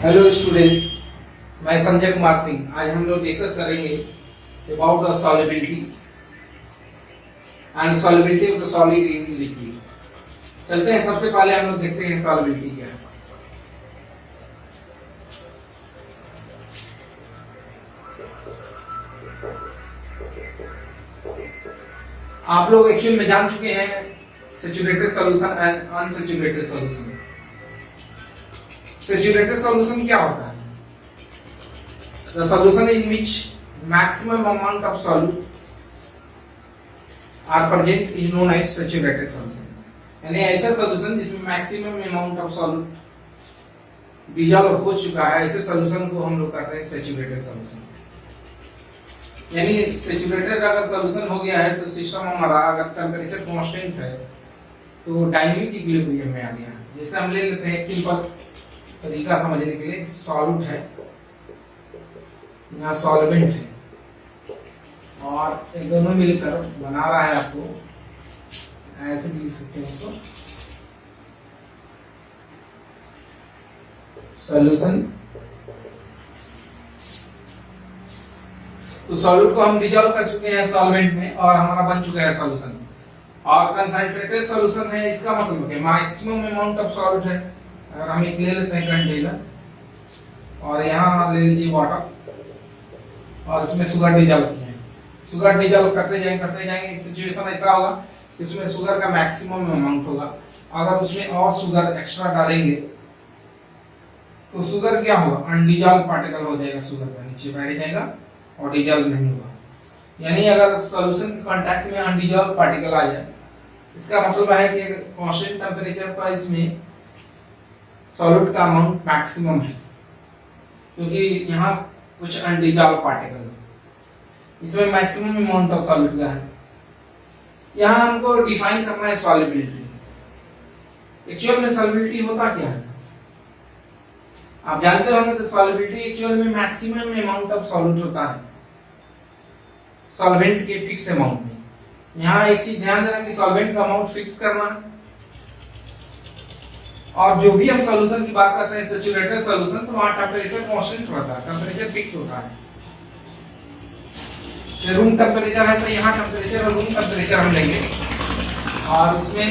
Hello student, मैं संजय कुमार सिंह। आज हम लोग डिस्कस करेंगे about the solubility and solubility of the solid in liquid. चलते हैं, सबसे पहले हम लोग देखते हैं सॉल्युबिलिटी क्या है। आप लोग एक्चुअल में जान चुके हैं saturated solution and unsaturated solution. Saturated solution क्या होता है? The solution in which maximum amount of solute are present is known as saturated solution। यानी ऐसा सॉल्यूशन जिसमें maximum amount of solute dissolve हो चुका है, ऐसे सॉल्यूशन को हम लोग कहते हैं सैचुरेटेड सॉल्यूशन। यानी सैचुरेटेड अगर सॉल्यूशन हो गया है तो सिस्टम हमारा अगर टेम्परेचर कांस्टेंट है तो डायनेमिक इक्विलिब्रियम में आ गया है। जैसे हम ले लेते हैं एक सिंपल तरीका समझने के लिए, सॉल्यूट है, यहाँ सॉल्वेंट है और एक दोनों मिलकर बना रहा है, आपको ऐसे भी लिख सकते हैं उसको सॉल्यूशन। तो सॉल्यूट को हम डिसॉल्व कर चुके हैं सॉल्वेंट में और हमारा बन चुका है सॉल्यूशन। और कंसंट्रेटेड सॉल्यूशन है, इसका मतलब है मैक्सिमम अमाउंट ऑफ सॉल्यूट है। अगर हम एक ले लेते हैं कंटेनर और यहाँ ले लीजिए वाटर और इसमें शुगर डिसॉल्व किए हैं। शुगर डिसॉल्व करते जाएंगे एक सिचुएशन ऐसा होगा कि उसमें शुगर का मैक्सिमम अमाउंट होगा। अगर उसमें और शुगर एक्स्ट्रा डालेंगे तो शुगर क्या होगा, अनडिसॉल्व पार्टिकल हो जाएगा, शुगर का नीचे बैठ जाएगा और डिसॉल्व नहीं होगा। यानी अगर सॉल्यूशन के कांटेक्ट में अनडिसॉल्व पार्टिकल आ जाए, इसका मतलब है कि कांस्टेंट टेंपरेचर पर इसमें सॉल्यूट का अमाउंट मैक्सिमम है, क्योंकि यहाँ कुछ अनडिसॉल्व पार्टिकल है, इसमें मैक्सिमम अमाउंट ऑफ सॉल्यूट का है। यहाँ हमको डिफाइन करना है सॉल्युबिलिटी। एक्चुअल में सॉल्युबिलिटी होता क्या है आप जानते होंगे। तो सॉल्युबिलिटी एक्चुअल में मैक्सिमम अमाउंट ऑफ सॉल्यूट होता है सॉल्वेंट के फिक्स अमाउंट में। यहाँ एक चीज ध्यान देना कि सॉल्वेंट का अमाउंट फिक्स करना है, और जो भी हम सॉल्यूशन की बात करते हैं सैचुरेटेड सॉल्यूशन, तो वहां टेंपरेचर कांस्टेंट रहता है, टेंपरेचर फिक्स होता है। रूम टेंपरेचर है तो यहाँ टेंपरेचर और रूम टेंपरेचर हम लेंगे और उसमें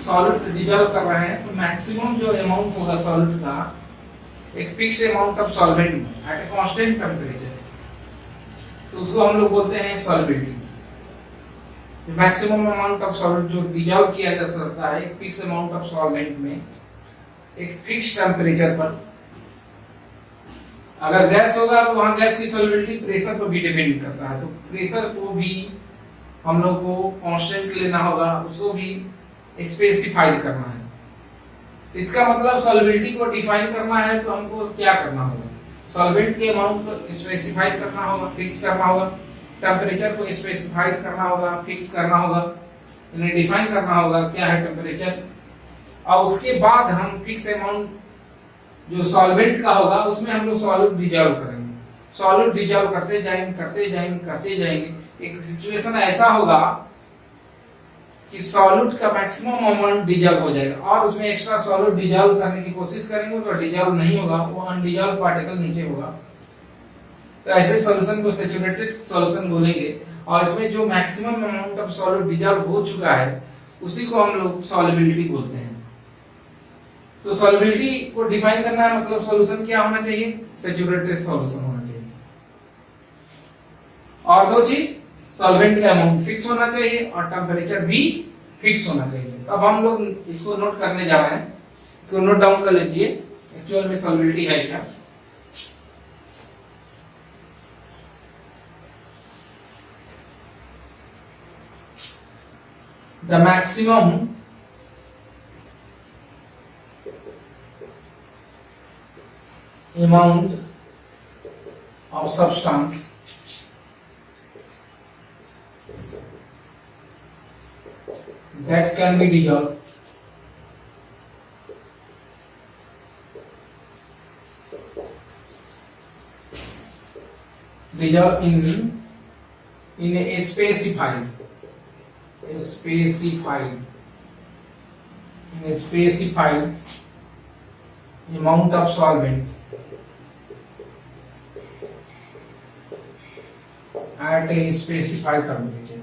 सॉल्यूट डिसॉल्व कर रहे हैं तो मैक्सिमम जो अमाउंट होगा सॉल्यूट का एक fix amount of solvent eight a constant temperature, तो उसको हम लोग बोलते हैं solubility. Maximum amount of solute जो डिसॉल्व किया जा सकता है एक फिक्स अमाउंट ऑफ सॉल्वेंट में एक फिक्स टेंपरेचर पर। अगर गैस होगा तो वहां गैस की सॉल्युबिलिटी प्रेशर पर भी डिपेंड करता है, तो प्रेशर को भी हम लोग को कांस्टेंट लेना होगा, उसको भी स्पेसिफाइड करना है। तो इसका मतलब सॉल्युबिलिटी को डिफाइन करना है तो हमको क्या करना होगा, सॉल्वेंट के अमाउंट को स्पेसिफाइड करना होगा, फिक्स करना होगा, टेंपरेचर को स्पेसिफाइड करना होगा, फिक्स करना होगा, इन्हें डिफाइन करना होगा क्या है टेंपरेचर। और उसके बाद हम फिक्स अमाउंट जो सॉल्वेंट का होगा उसमें हम लोग सॉल्यूट डिसॉल्व करेंगे। सॉल्यूट डिसॉल्व करते जाएंगे एक सिचुएशन ऐसा होगा कि सॉल्यूट का मैक्सिमम अमाउंट डिसॉल्व हो जाएगा और उसमें एक्स्ट्रा सॉल्यूट डिसॉल्व करने की कोशिश करेंगे तो डिसॉल्व नहीं होगा, वो अनडिसॉल्व पार्टिकल नीचे होगा। तो ऐसे सॉल्यूशन को सैचुरेटेड सॉल्यूशन बोलेंगे। और इसमें जो maximum amount of solute dissolve हो चुका है उसी को हम लोग सॉल्युबिलिटी बोलते हैं। तो सॉल्युबिलिटी को डिफाइन करना है, मतलब सॉल्यूशन क्या होना चाहिए, सैचुरेटेड सॉल्यूशन होना चाहिए। और दो चीज, सॉल्वेंट का अमाउंट फिक्स होना चाहिए और टेंपरेचर भी फिक्स होना चाहिए। अब हम लोग इसको नोट करने जा रहे हैं, इसको नोट डाउन कर लीजिए एक्चुअल में सॉल्युबिलिटी है क्या। The maximum amount of substance that can be dissolved in a specified amount of solvent at a specified temperature.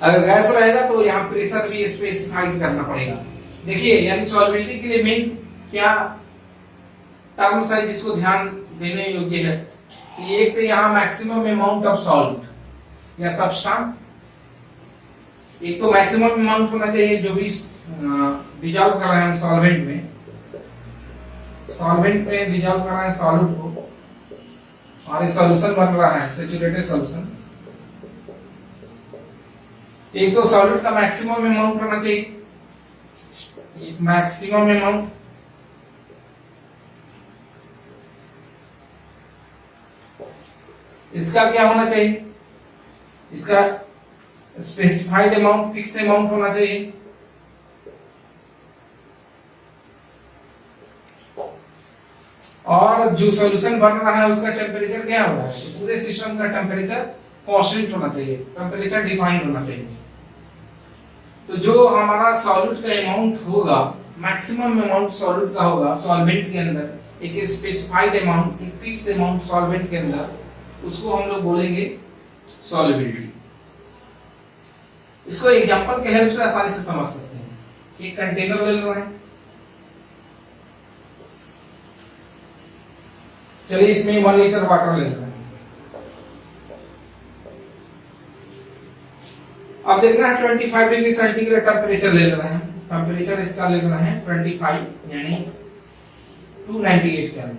अगर गैस रहेगा तो यहाँ प्रेशर भी स्पेसिफाइड करना पड़ेगा। देखिए यानी सॉल्युबिलिटी के लिए मेन क्या टर्म्स है जिसको ध्यान देने योग्य है कि एक तो यहाँ मैक्सिमम अमाउंट ऑफ सॉल्ट या सब्सटेंस, एक तो मैक्सिमम अमाउंट होना चाहिए जो भी डिजॉल्व कर रहे हैं हम सॉल्वेंट में डिजॉल्व कर रहे हैं सॉल्यूट को और एक सॉल्यूशन बन रहा है सैचुरेटेड सॉल्यूशन। एक तो सॉल्यूट का मैक्सिमम अमाउंट होना चाहिए, मैक्सिमम अमाउंट इसका क्या होना चाहिए, इसका स्पेसिफाइड अमाउंट फिक्स अमाउंट होना चाहिए। और जो सॉल्यूशन बन रहा है उसका टेम्परेचर क्या होगा, पूरे सिस्टम का टेम्परेचर कांस्टेंट होना चाहिए, टेम्परेचर डिफाइंड होना चाहिए। तो जो हमारा सॉल्यूट का अमाउंट होगा, मैक्सिमम अमाउंट सॉल्यूट का होगा सॉल्वेंट के अंदर, एक स्पेसिफाइड अमाउंट, एक फिक्स अमाउंट सॉल्वेंट के अंदर, उसको हम लोग बोलेंगे सॉल्युबिलिटी। इसको एग्जांपल के हेल्प से आसानी से समझ सकते हैं। एक कंटेनर ले लो है, चलिए इसमें 1 लीटर वाटर ले रहे हैं। अब देखना है 25 डिग्री सेंटीग्रेड टेम्परेचर ले रहे हैं, टेम्परेचर इसका ले रहे हैं 25 यानी 298 केल्विन।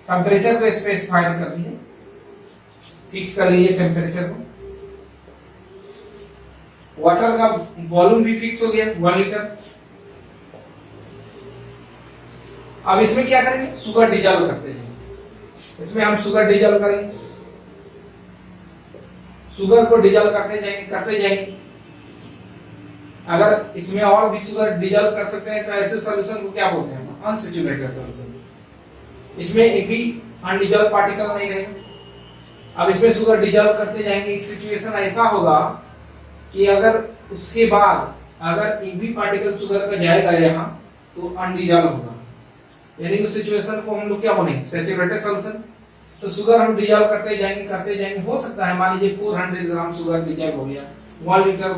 टेम्परेचर को स्पेसिफाइड कर दिए, फिक्स कर लीजिए टेम्परेचर को। वाटर का वॉल्यूम भी फिक्स हो गया 1 लीटर। अब इसमें क्या करेंगे, शुगर डिजॉल्व करते हैं। इसमें हम शुगर डिजॉल्व करेंगे, शुगर को डिजॉल्व करते जाएंगे। अगर इसमें और भी शुगर डिजॉल्व कर सकते हैं तो ऐसे सॉल्यूशन को क्या बोलते हैं, अनसैचुरेटेड सॉल्यूशन। इसमें एक भी अनडिजॉल्व पार्टिकल नहीं रहेगा। अब इसमें शुगर डिजॉल्व करते जाएंगे, एक सिचुएशन ऐसा होगा कि अगर उसके बाद अगर एक भी पार्टिकल शुगर का जाएगा यहाँ तो अनडिजॉल्व होगा, यानी उस सिचुएशन को हम लोग क्या बोलेंगे, सैचुरेटेड सॉल्यूशन। तो शुगर हम डिजॉल्व करते जाएंगे। हो सकता है मान लीजिए 400 ग्राम शुगर डिजॉल्व हो गया 1 लीटर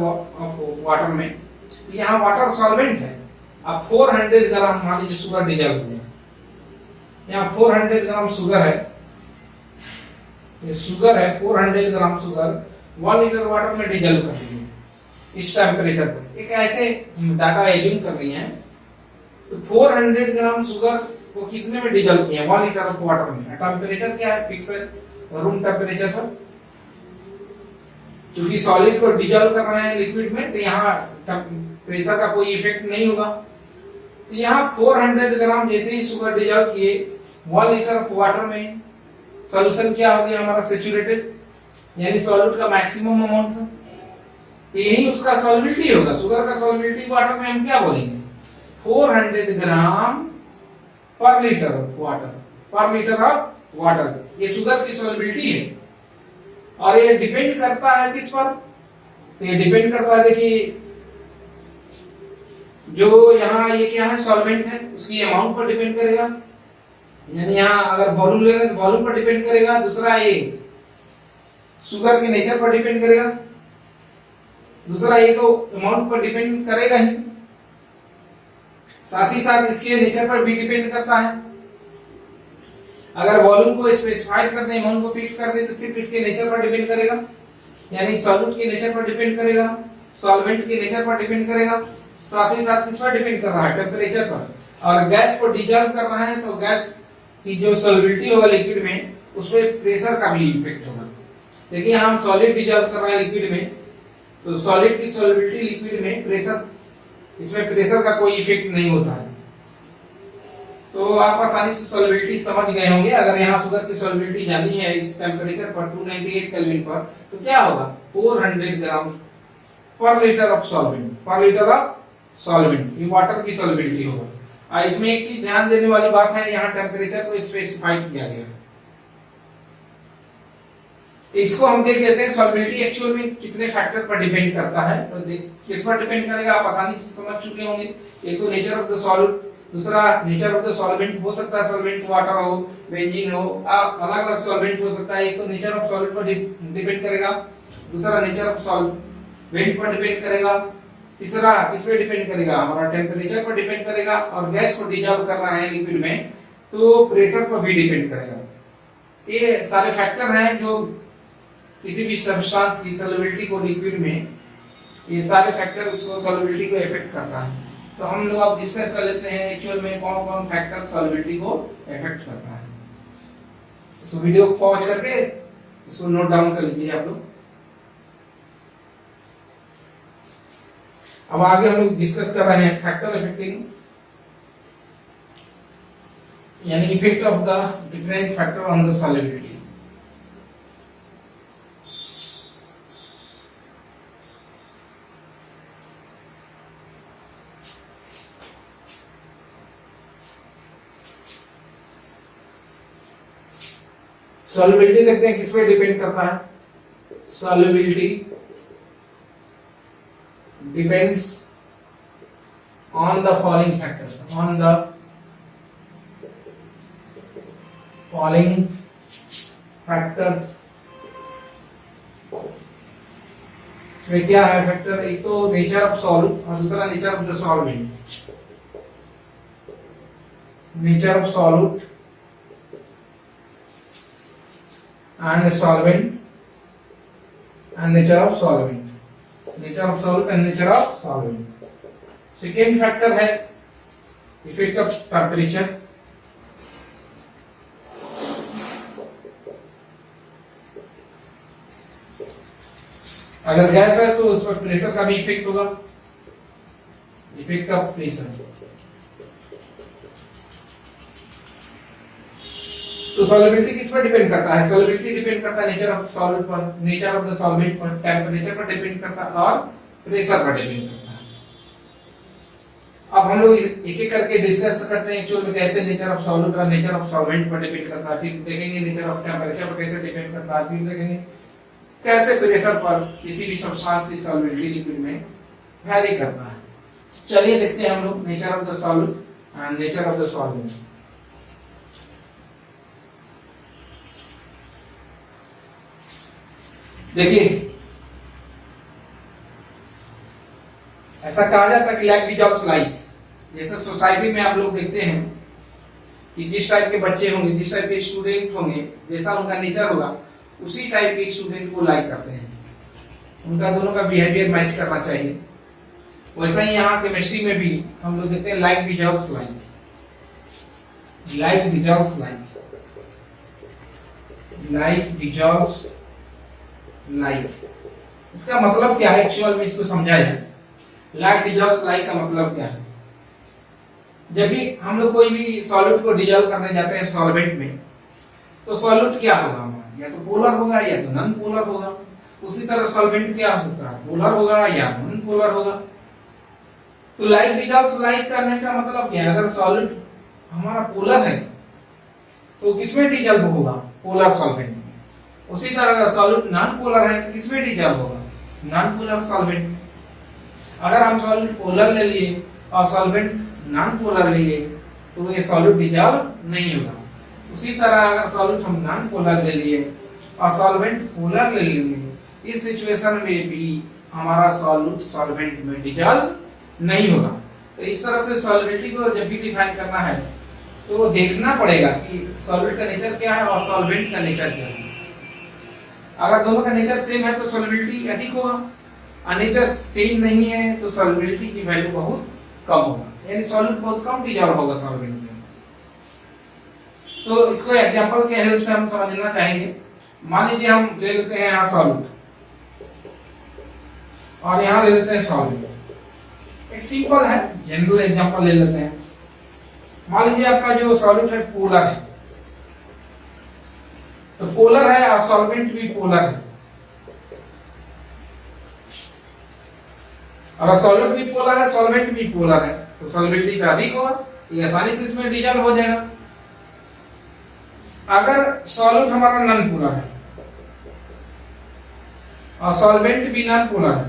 वाटर में, तो यहाँ वाटर सॉल्वेंट है। अब 400 ग्राम मान लीजिए शुगर डिजॉल्व हो गया, यहाँ 400 ग्राम शुगर है, ये शुगर है 400 ग्राम शुगर 1 लीटर वाटर में डिजॉल्व कर दी इस टेम्परेचर पर। एक ऐसे डाटा एज्यूम कर रही हैं, तो 400 ग्राम शुगर को कितने में डिजॉल्व किया, 1 लीटर ऑफ वाटर में। टेम्परेचर क्या है, फिक्स है रूम टेम्परेचर पर। चूंकि सॉलिड को डिजॉल्व कर रहे हैं लिक्विड में, तो यहाँ प्रेशर का कोई इफेक्ट नहीं होगा। तो यहाँ 400 ग्राम जैसे ही शुगर डिजॉल्व किए 1 लीटर ऑफ वाटर में, सॉल्यूशन क्या हो गया हमारा, सैचुरेटेड, यानी सॉल्यूट का मैक्सिमम अमाउंट था। तो यही उसका सॉल्युबिलिटी होगा। शुगर का सॉल्युबिलिटी वाटर में हम क्या बोलेंगे, 400 ग्राम पर लीटर ऑफ वाटर, पर लीटर ऑफ वाटर, ये शुगर की सॉल्युबिलिटी है। और ये डिपेंड करता है किस पर, तो ये डिपेंड करता है, देखिए जो यहाँ ये क्या है सॉल्वेंट है, उसकी अमाउंट पर डिपेंड करेगा, यानी यहाँ अगर वॉल्यूम ले रहे हैं तो वॉल्यूम पर डिपेंड करेगा। दूसरा ये शुगर के नेचर पर डिपेंड करेगा, दूसरा ये तो अमाउंट पर डिपेंड करेगा ही, साथ ही साथ इसके नेचर पर भी डिपेंड करता है। अगर वॉल्यूम को स्पेसिफाइड कर दें, अमाउंट को फिक्स कर दें, तो सिर्फ इसके नेचर पर डिपेंड करेगा, यानी सॉल्यूट के नेचर पर डिपेंड करेगा, सॉल्वेंट के नेचर पर डिपेंड करेगा, साथ ही साथ किस पर डिपेंड कर रहा है, टेम्परेचर पर। और गैस को डिजॉल्व कर रहा है तो गैस की जो सॉल्युबिलिटी होगा लिक्विड में, उसमें प्रेशर का भी इफेक्ट होगा। देखिए हम सॉलिड डिजॉल्व कर रहे हैं लिक्विड में, तो सॉलिड की सॉल्युबिलिटी लिक्विड में प्रेशर, इसमें प्रेशर का कोई इफेक्ट नहीं होता है। तो आप आसानी से सॉल्युबिलिटी समझ गए होंगे। अगर यहाँ शुगर की सॉल्युबिलिटी जानी है इस टेम्परेचर पर 298 केल्विन पर, तो क्या होगा 400 ग्राम पर लीटर ऑफ सॉल्वेंट, पर लीटर ऑफ सॉल्वेंट, ये वाटर की सॉल्युबिलिटी होगा। इसमें एक चीज ध्यान देने वाली बात है, यहाँ टेम्परेचर को स्पेसिफाइड किया गया। इसको हम देख लेते हैं सॉल्युबिलिटी एक्चुअल में कितने फैक्टर पर डिपेंड करता है। तो किस पर डिपेंड करेगा आप आसानी से समझ चुके होंगे। एक तो नेचर ऑफ द सॉल्यूट, दूसरा नेचर ऑफ द सॉल्वेंट, हो सकता है सॉल्वेंट वाटर हो, बेंजीन हो, अलग अलग सॉल्वेंट हो सकता है। एक तो नेचर ऑफ सॉल्वेंट पर डिपेंड करेगा, दूसरा नेचर ऑफ सॉल्वेंट पर डिपेंड करेगा, तीसरा किस पे डिपेंड करेगा, हमारा टेम्परेचर पर डिपेंड करेगा, और गैस को डिजॉल्व करना है लिक्विड में तो प्रेशर पर भी डिपेंड करेगा। ये सारे फैक्टर हैं जो किसी भी सब्सटेंस की सॉल्युबिलिटी को लिक्विड में, ये सारे फैक्टर उसको सॉल्युबिलिटी को इफेक्ट करता है। तो हम लोग अब डिस्कस कर लेते हैं एक्चुअल में कौन कौन फैक्टर सॉल्युबिलिटी को इफेक्ट करता है। तो वीडियो को पॉज करके इसको नोट डाउन कर लीजिए आप लोग। अब आगे हम लोग डिस्कस कर रहे हैं फैक्टर इफेक्टिंग, यानी effect of the different factor on the solubility. Solubility देखते हैं किस पे डिपेंड करता है। Solubility depends on the following factors, on the following factors. इसमें क्या है फैक्टर, एक तो नेचर ऑफ सॉल्यूट और दूसरा nature of the solvent. Nature of solute and solvent and nature of solvent, nature of solute and nature of solvent. Second factor है effect of temperature। अगर gas है तो उस पर प्रेशर का भी इफेक्ट होगा, इफेक्ट ऑफ प्रेशर। तो सॉल्युबिलिटी किस पर डिपेंड करता है, सॉल्युबिलिटी डिपेंड करता है नेचर ऑफ सॉल्यूट पर, नेचर ऑफ द सॉल्वेंट पर, टेम्परेचर पर डिपेंड करता है और प्रेशर पर डिपेंड करता है। अब हम लोग एक एक करके डिस्कस करते हैं एक्चुअल में कैसे नेचर ऑफ सॉल्यूट और नेचर ऑफ सॉल्वेंट पर डिपेंड करता है। फिर देखेंगे नेचर ऑफ टेम्परेचर पर कैसे डिपेंड करता है, फिर देखेंगे कैसे प्रेशर पर किसी भी सब्सटेंस की सॉल्युबिलिटी लिक्विड में वैरी करता है। चलिए देखते हैं हम लोग nature of the solute and nature of the solvent. देखिए ऐसा कहा जाता है कि लाइक डिजॉल्व्स लाइक। जैसे सोसाइटी में आप लोग देखते हैं कि जिस टाइप के बच्चे होंगे, जिस टाइप के स्टूडेंट होंगे, जैसा उनका नेचर होगा उसी टाइप के स्टूडेंट को लाइक करते हैं, उनका दोनों का बिहेवियर मैच करना चाहिए। वैसा ही यहाँ केमिस्ट्री में भी हम लोग देखते हैं like dissolves like, like dissolves like, like dissolves like. इसका मतलब क्या है एक्चुअल में, इसको समझाया। लाइक डिजॉल्व्स लाइक का मतलब क्या है, जब भी हम लोग कोई भी सॉल्यूट को डिजॉल्व करने जाते हैं सॉल्वेंट में, तो सॉल्यूट क्या होगा हमारा, या तो पोलर होगा या तो नॉन पोलर होगा। उसी तरह सॉल्वेंट क्या हो सकता है, पोलर होगा या नॉन पोलर होगा। तो लाइक डिजॉल्व्स लाइक करने का मतलब क्या है, अगर सॉल्यूट हमारा पोलर है तो किसमें डिजॉल्व होगा, पोलर सॉल्वेंट में। उसी तरह अगर सॉल्यूट नॉन पोलर है तो किसमें डिजॉल्व होगा, नॉन पोलर सॉल्वेंट। अगर हम सॉल्यूट पोलर ले लिए और सॉल्वेंट नॉन पोलर लिए तो ये सॉल्यूट डिजॉल्व नहीं होगा। उसी तरह अगर सॉल्यूट हम नॉन पोलर ले लिए और सॉल्वेंट पोलर ले लेंगे, इस सिचुएशन में भी हमारा सॉल्यूट सॉल्वेंट में डिजॉल्व नहीं होगा। तो इस तरह से सॉल्युबिलिटी को जब भी डिफाइन करना है तो देखना पड़ेगा कि सॉल्यूट का नेचर क्या है और सॉल्वेंट का नेचर क्या है। अगर दोनों का नेचर सेम है तो सॉल्युबिलिटी अधिक होगा, और नेचर सेम नहीं है तो सॉल्युबिलिटी की वैल्यू बहुत कम होगा, यानी सॉल्यूट बहुत कम डिजॉल्व होगा सॉल्वेंट में। तो इसको एग्जांपल के हेल्प से हम समझना चाहेंगे। मान लीजिए हम ले लेते हैं यहाँ सॉल्यूट और यहाँ ले लेते हैं सॉल्वेंट। एक सिंपल है जनरल एग्जांपल ले लेते हैं। मान लीजिए आपका जो सॉल्यूट है पोलर है, तो पोलर है और सॉल्वेंट भी पोलर है। अगर सॉल्यूट भी पोलर है, सॉल्वेंट भी पोलर है, तो सॉल्युबिलिटी का अधिक होगा, ये आसानी से इसमें डिजॉल्व हो जाएगा। अगर सॉल्यूट हमारा नॉन पोलर है, और सॉल्वेंट भी नॉन पोलर है,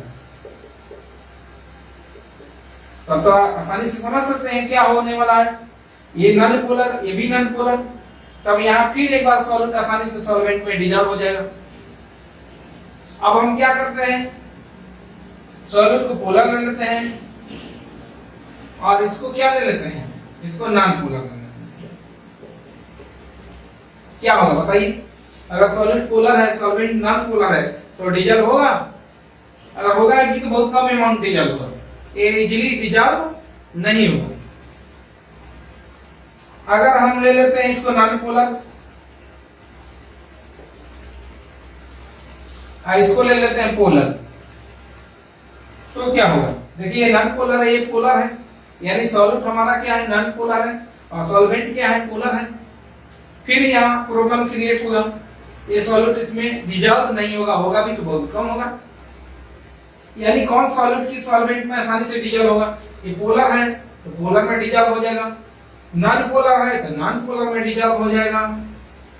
तब तो आसानी से समझ सकते हैं क्या होने वाला है। ये नॉन पोलर, ये भी नॉन पोलर, तब यहाँ फिर एक बार सॉल्वेंट आसानी से सॉल्वेंट में डिजॉल्व हो जाएगा। अब हम क्या करते हैं, सॉल्वेंट को पोलर ले लेते हैं और इसको क्या ले लेते हैं, इसको नॉन पोलर ले लेते हैं। क्या होगा बताइए, अगर सॉल्वेंट पोलर है, सॉल्वेंट नॉन पोलर है, तो डिजॉल्व होगा। अगर होगा भी तो बहुत कम अमाउंट डिजॉल्व होगा, ये इजीली डिजॉल्व नहीं होगा। अगर हम ले लेते हैं इसको नॉन पोलर, इसको ले लेते हैं पोलर, तो क्या होगा, देखिए ये नॉन पोलर है, ये पोलर है, यानी सॉल्वेंट हमारा क्या है, नॉन पोलर है, और सॉल्वेंट क्या है, पोलर है। फिर यहाँ प्रॉब्लम क्रिएट होगा, ये सॉल्वेंट इसमें डिजॉल्व नहीं होगा, होगा भी तो बहुत कम होगा। यानी कौन सॉल्वेंट की सॉल्वेंट में आसानी से डिजॉल्व होगा, ये पोलर है तो पोलर में डिजॉल्व हो जाएगा, नॉन पोलर है तो नॉन पोलर में डिजॉल्व हो जाएगा।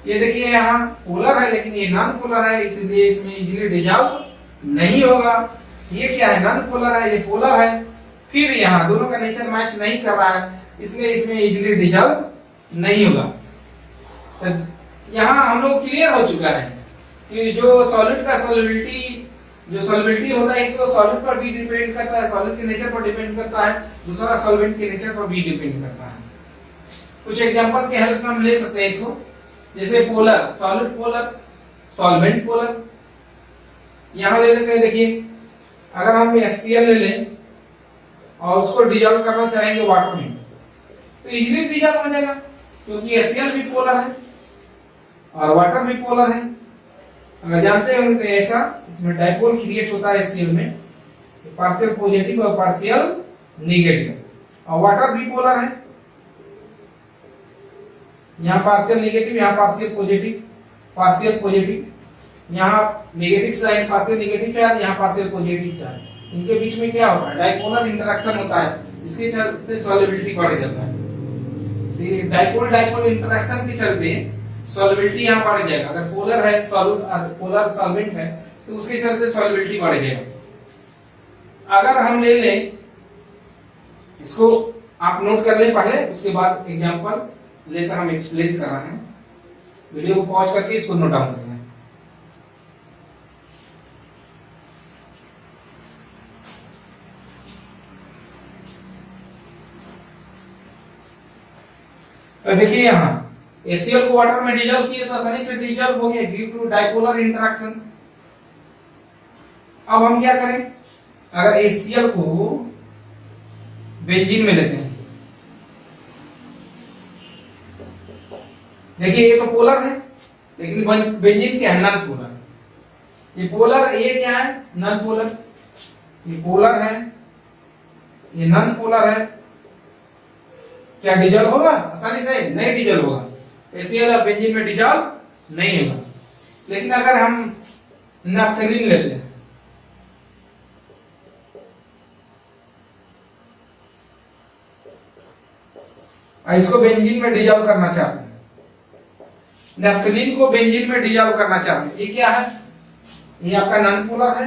ये देखिए यहाँ पोलर है लेकिन ये नॉन पोलर है, इसलिए इसमें इजीली डिजॉल्व नहीं होगा। ये क्या है, नॉन पोलर है, ये पोलर है, फिर यहाँ दोनों का नेचर मैच नहीं कर रहा है, इसलिए इसमें इजीली डिजॉल्व नहीं होगा। तो यहाँ हम लोग क्लियर हो चुका है कि जो सॉलिड का सॉल्युबिलिटी होता है, एक तो सॉलिड पर भी डिपेंड करता है, सॉलिड के नेचर पर डिपेंड करता है, दूसरा सॉल्वेंट के नेचर पर भी डिपेंड करता है। कुछ एग्जांपल के हेल्प से हम ले सकते हैं इसको, जैसे polar, solid polar, solvent polar. यहां ले लेते हैं, देखिए अगर हम HCl ले लें और उसको डिजॉल्व करना चाहेंगे वाटर में, तो इजीली डिजॉल्व हो जाएगा, क्योंकि HCl भी पोलर है और वाटर भी पोलर है। अगर जानते होंगे तो ऐसा इसमें डाइपोल क्रिएट होता है HCl में, पार्शियल पॉजिटिव और पार्शियल नेगेटिव, और वाटर भी पोलर है, यहाँ पार्शियल नेगेटिव, यहाँ पार्शियल पॉजिटिव, यहाँ negative sign, partial negative charge, यहाँ पार्शियल पॉजिटिव चार्ज। इनके बीच में क्या होता है, डाइपोलर इंटरेक्शन होता है, इसके चलते सॉल्युबिलिटी बढ़ जाता है। डाइपोल इंटरेक्शन के चलते सॉल्युबिलिटी यहाँ बढ़ जाएगा। अगर पोलर है पोलर सॉल्वेंट है तो उसके चलते सॉल्युबिलिटी बढ़ जाएगा। अगर हम ले लें इसको, आप नोट कर लें पहले, उसके बाद एग्जांपल लेकर हम एक्सप्लेन कर रहे हैं। वीडियो को पॉज करके इसको नोट डाउन करें। तो देखिए यहाँ HCl को वाटर में डिजॉल्व किया तो आसानी से डिजॉल्व हो गया ड्यू टू डाइपोलर इंटरेक्शन। अब हम क्या करें, अगर HCl को बेंजीन में लेते हैं, देखिए ये तो पोलर है लेकिन बेंजीन क्या है, नॉन पोलर। ये पोलर, ये क्या है, नॉन पोलर। ये पोलर है, ये नॉन पोलर है, क्या डिजॉल्व होगा आसानी से, नहीं डिजॉल्व होगा। HCl और बेंजीन में डिजॉल्व नहीं होगा। लेकिन अगर हम नैप्थेलीन लेते हैं, इसको बेंजीन में डिजॉल्व करना चाहते हैं, नैप्थेलीन को बेंजीन में डिजॉल्व करना चाहते हैं, ये क्या है, ये आपका नॉन पोलर है,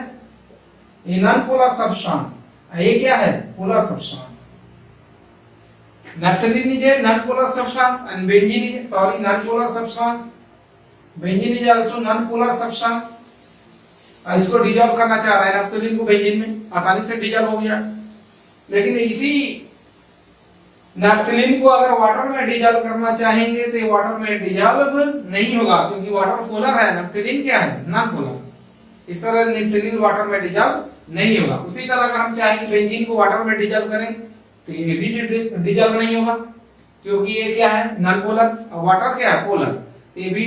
ये नॉन पोलर सब्सटेंस, ये क्या है, polar substance. Naphthalene is a non-polar substance and benzene is non-polar substance. Benzene is also non-polar substance. इसको डिजॉल्व करना चाह रहा है नैप्थेलीन को बेंजीन में, आसानी से डिजॉल्व हो गया। लेकिन इसी नैप्थेलीन को अगर वाटर में डिजॉल्व करना चाहेंगे तो ये वाटर में डिजॉल्व नहीं होगा, क्योंकि वाटर पोलर है, नैप्थेलीन क्या है, नॉन पोलर। इस तरह नैप्थेलीन वाटर में डिजॉल्व नहीं होगा। उसी तरह अगर हम चाहें कि बेंजीन को वाटर में डिजॉल्व करें तो ये भी डिजॉल्व नहीं होगा, क्योंकि ये क्या है, नॉन पोलर, और वाटर क्या है, पोलर, ये भी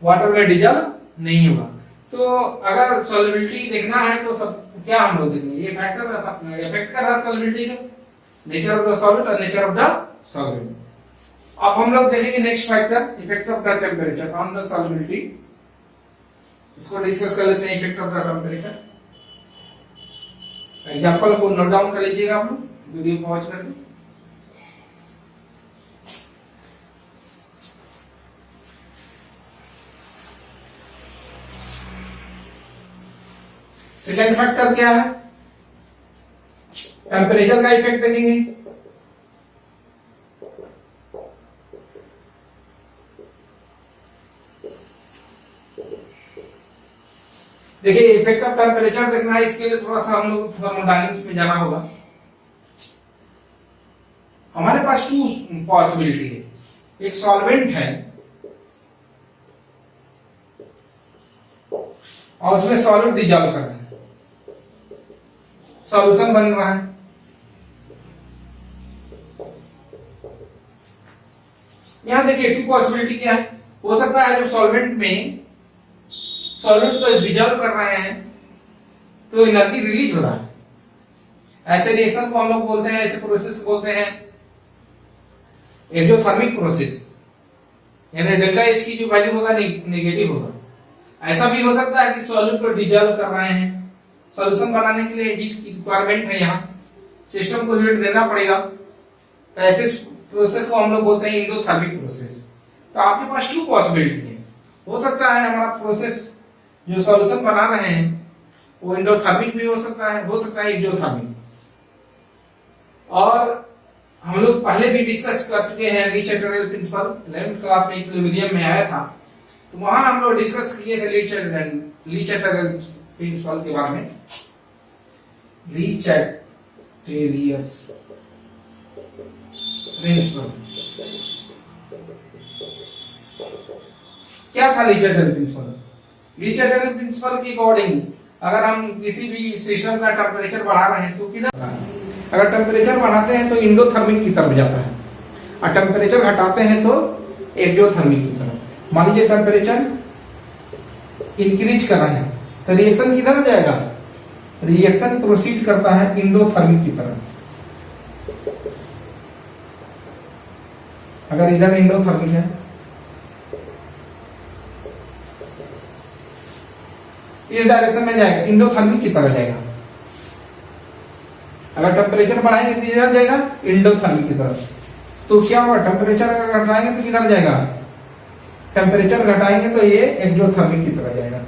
वाटर में डिजॉल्व नहीं होगा। तो अगर सॉल्युबिलिटी देखना है तो सब क्या हम लोग देखेंगे, ये फैक्टर इफेक्ट कर रहा है सॉल्युबिलिटी का, नेचर ऑफ द सॉल्वेंट और नेचर ऑफ द सॉल्वेंट। अब हम लोग देखेंगे next factor, effect of the temperature on the solubility. इसको डिस्कस कर लेते हैं, effect of the temperature. Example को नोट डाउन कर लीजिएगा आप लोग वीडियो पॉज करके। सेकेंड फैक्टर क्या है, टेम्परेचर का इफेक्ट देखेंगे। देखिए इफेक्ट ऑफ टेम्परेचर देखना है, इसके लिए थोड़ा सा हम लोग थर्मोडायनेमिक्स में जाना होगा। हमारे पास टू पॉसिबिलिटी है, एक सॉल्वेंट है और उसमें सॉलिड डिजॉल्व कर रहे हैं, सॉल्यूशन बन रहा है। यहां देखिए टू पॉसिबिलिटी क्या है, हो सकता है जब सॉल्वेंट में सॉलिड को डिजॉल्व कर रहे हैं तो एनर्जी रिलीज हो रहा है। ऐसे रिएक्शन को हम लोग बोलते हैं, ऐसे प्रोसेस को बोलते हैं एक्सोथर्मिक प्रोसेस, यानी डेल्टा एच की जो वैल्यू होगा नेगेटिव होगा। ऐसा भी हो सकता है कि सॉलिड को डिजॉल्व कर रहे हैं, सॉल्यूशन बनाने के लिए हीट की रिक्वायरमेंट है, यहाँ सिस्टम को हीट देना पड़ेगा, तो ऐसे प्रोसेस को हम लोग बोलते हैं एंडोथर्मिक प्रोसेस। तो आपके पास टू पॉसिबिलिटी है, हो सकता है हमारा प्रोसेस जो सॉल्यूशन बना रहे हैं वो एंडोथर्मिक भी हो सकता है एक्सोथर्मिक। और हम लोग पहले भी डिस्कस कर चुके हैं ली चैटरल प्रिंसिपल, 11th क्लास में इक्विलिब्रियम में आया था, तो वहां हम लोग डिस्कस किए थे ली चैटरल प्रिंसिपल के बारे में। ली चैटलियस प्रिंसिपल क्या था? ली चैटरल प्रिंसिपल, ली चैटरल प्रिंसिपल के अकॉर्डिंग अगर हम किसी भी सिस्टम का टेम्परेचर बढ़ा रहे हैं तो किधर, अगर टेम्परेचर बढ़ाते हैं तो इंडोथर्मिक की तरफ जाता है और टेम्परेचर घटाते हैं तो एक्सोथर्मिक की तरफ। मान लीजिए टेम्परेचर इंक्रीज कर रहे हैं तो रिएक्शन किधर जाएगा, रिएक्शन प्रोसीड करता है इंडोथर्मिक की तरफ। अगर इधर इंडोथर्मिक है इस डायरेक्शन में जाएगा, इंडोथर्मिक की तरफ जाएगा। अगर टेम्परेचर बढ़ाएंगे तो इधर जाएगा इंडोथर्मिक की तरफ। तो क्या हुआ, टेम्परेचर अगर घटाएंगे तो किधर जाएगा, टेम्परेचर घटाएंगे तो ये एक्सोथर्मिक की तरफ जाएगा।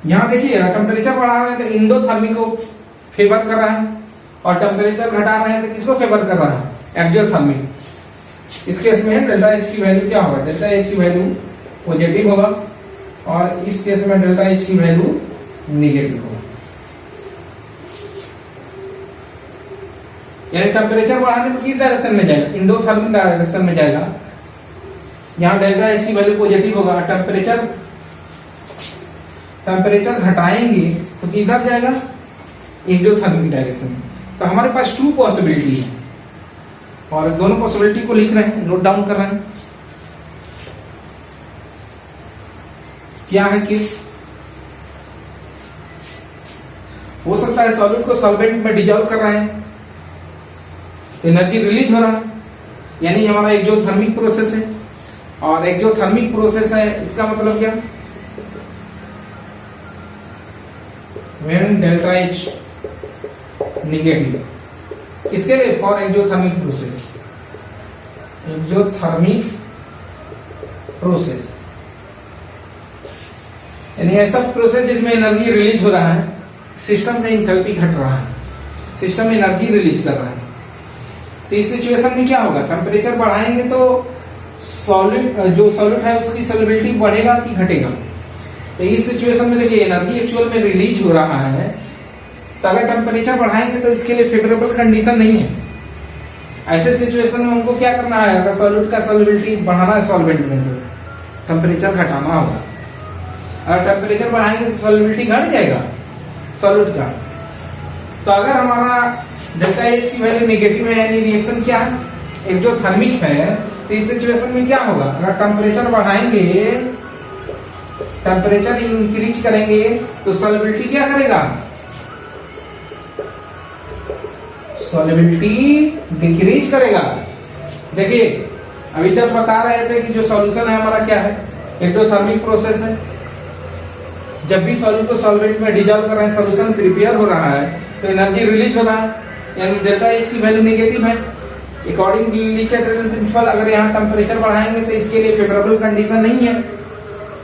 यहां देखिए टेम्परेचर बढ़ा रहे हैं तो इंडोथर्मिक को फेवर कर रहा है और टेम्परेचर घटा रहे हैं तो किसको फेवर कर रहा है, एक्सोथर्मिक। इस केस में डेल्टा एच की वैल्यू क्या होगा, डेल्टा एच की वैल्यू पॉजिटिव होगा और इस केस में डेल्टा एच की वैल्यू नेगेटिव होगा। यानी टेम्परेचर बढ़ाने पर किस डायरेक्शन में जाएगा, इंडोथर्मिक डायरेक्शन में जाएगा। यहां डेल्टा एच की वैल्यू पॉजिटिव होगा, टेम्परेचर घटाएंगे तो किधर जाएगा, एक्सोथर्मिक डायरेक्शन में। तो हमारे पास टू पॉसिबिलिटी है और दोनों पॉसिबिलिटी को लिख रहे हैं, नोट डाउन कर रहे हैं। क्या है केस, हो सकता है सॉलिड को सॉल्वेंट में डिजॉल्व कर रहे हैं तो एनर्जी रिलीज हो रहा है, यानी हमारा एक्सोथर्मिक प्रोसेस है। और एक्सोथर्मिक प्रोसेस है इसका मतलब क्या, व्हेन डेल्टा एच नेगेटिव, किसके लिए, for exothermic process, exothermic process यानी ऐसा प्रोसेस जिसमें एनर्जी रिलीज हो रहा है, सिस्टम में एंथैल्पी घट रहा है, सिस्टम में एनर्जी रिलीज कर रहा है। तो इस सिचुएशन में क्या होगा, टेम्परेचर बढ़ाएंगे तो सॉलिड जो सॉलिड है उसकी सॉल्युबिलिटी बढ़ेगा कि घटेगा। तो इस सिचुएशन में देखिए एनर्जी एक्चुअल में रिलीज हो रहा है, तो अगर टेम्परेचर बढ़ाएंगे तो इसके लिए फेवरेबल कंडीशन नहीं है। ऐसे सिचुएशन में हमको क्या करना है, अगर सॉलिड का सॉल्युबिलिटी बढ़ाना है सॉल्वेंट में तो टेम्परेचर घटाना होगा। अगर टेम्परेचर बढ़ाएंगे तो सॉल्युबिलिटी घट जाएगा सॉलिड का। तो अगर हमारा डेल्टा एच की वैल्यू नेगेटिव है यानी रिएक्शन क्या है, एक्सोथर्मिक है, तो इस सिचुएशन में क्या होगा, अगर टेम्परेचर बढ़ाएंगे, टेम्परेचर इंक्रीज करेंगे तो सॉल्युबिलिटी क्या करेगा, सॉल्युबिलिटी डिक्रीज करेगा। देखिए अभी जस्ट बता रहे थे कि जो सॉल्यूशन है हमारा क्या है, एक्सोथर्मिक प्रोसेस है। जब भी सॉल्यूट को सॉल्वेंट में डिजॉल्व कर रहे हैं, सॉल्यूशन प्रिपेयर हो रहा है तो एनर्जी रिलीज हो रहा है, यानी डेल्टा एच की वैल्यू नेगेटिव है। अकॉर्डिंग लीचेट-रेटल प्रिंसिपल अगर यहाँ टेम्परेचर बढ़ाएंगे तो इसके लिए फेवरेबल कंडीशन नहीं है,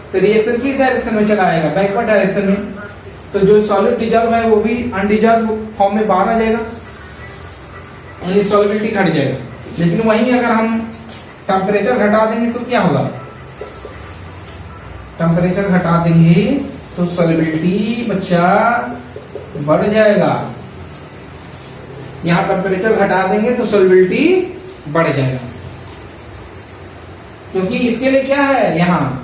तो रिएक्शन किस डायरेक्शन में चला आएगा, बैकवर्ड डायरेक्शन में। तो जो सॉलिड डिजॉल्व है वो भी अनडिजॉल्व फॉर्म में बाहर आ जाएगा, यानी सॉलिबिलिटी घट जाएगा। लेकिन वहीं अगर हम टेम्परेचर घटा देंगे तो क्या होगा, टेम्परेचर घटा देंगे तो सॉलिबिलिटी बच्चा बढ़ जाएगा। यहां टेम्परेचर घटा देंगे तो सॉलिबिलिटी बढ़ जाएगा, क्योंकि इसके लिए क्या है, यहाँ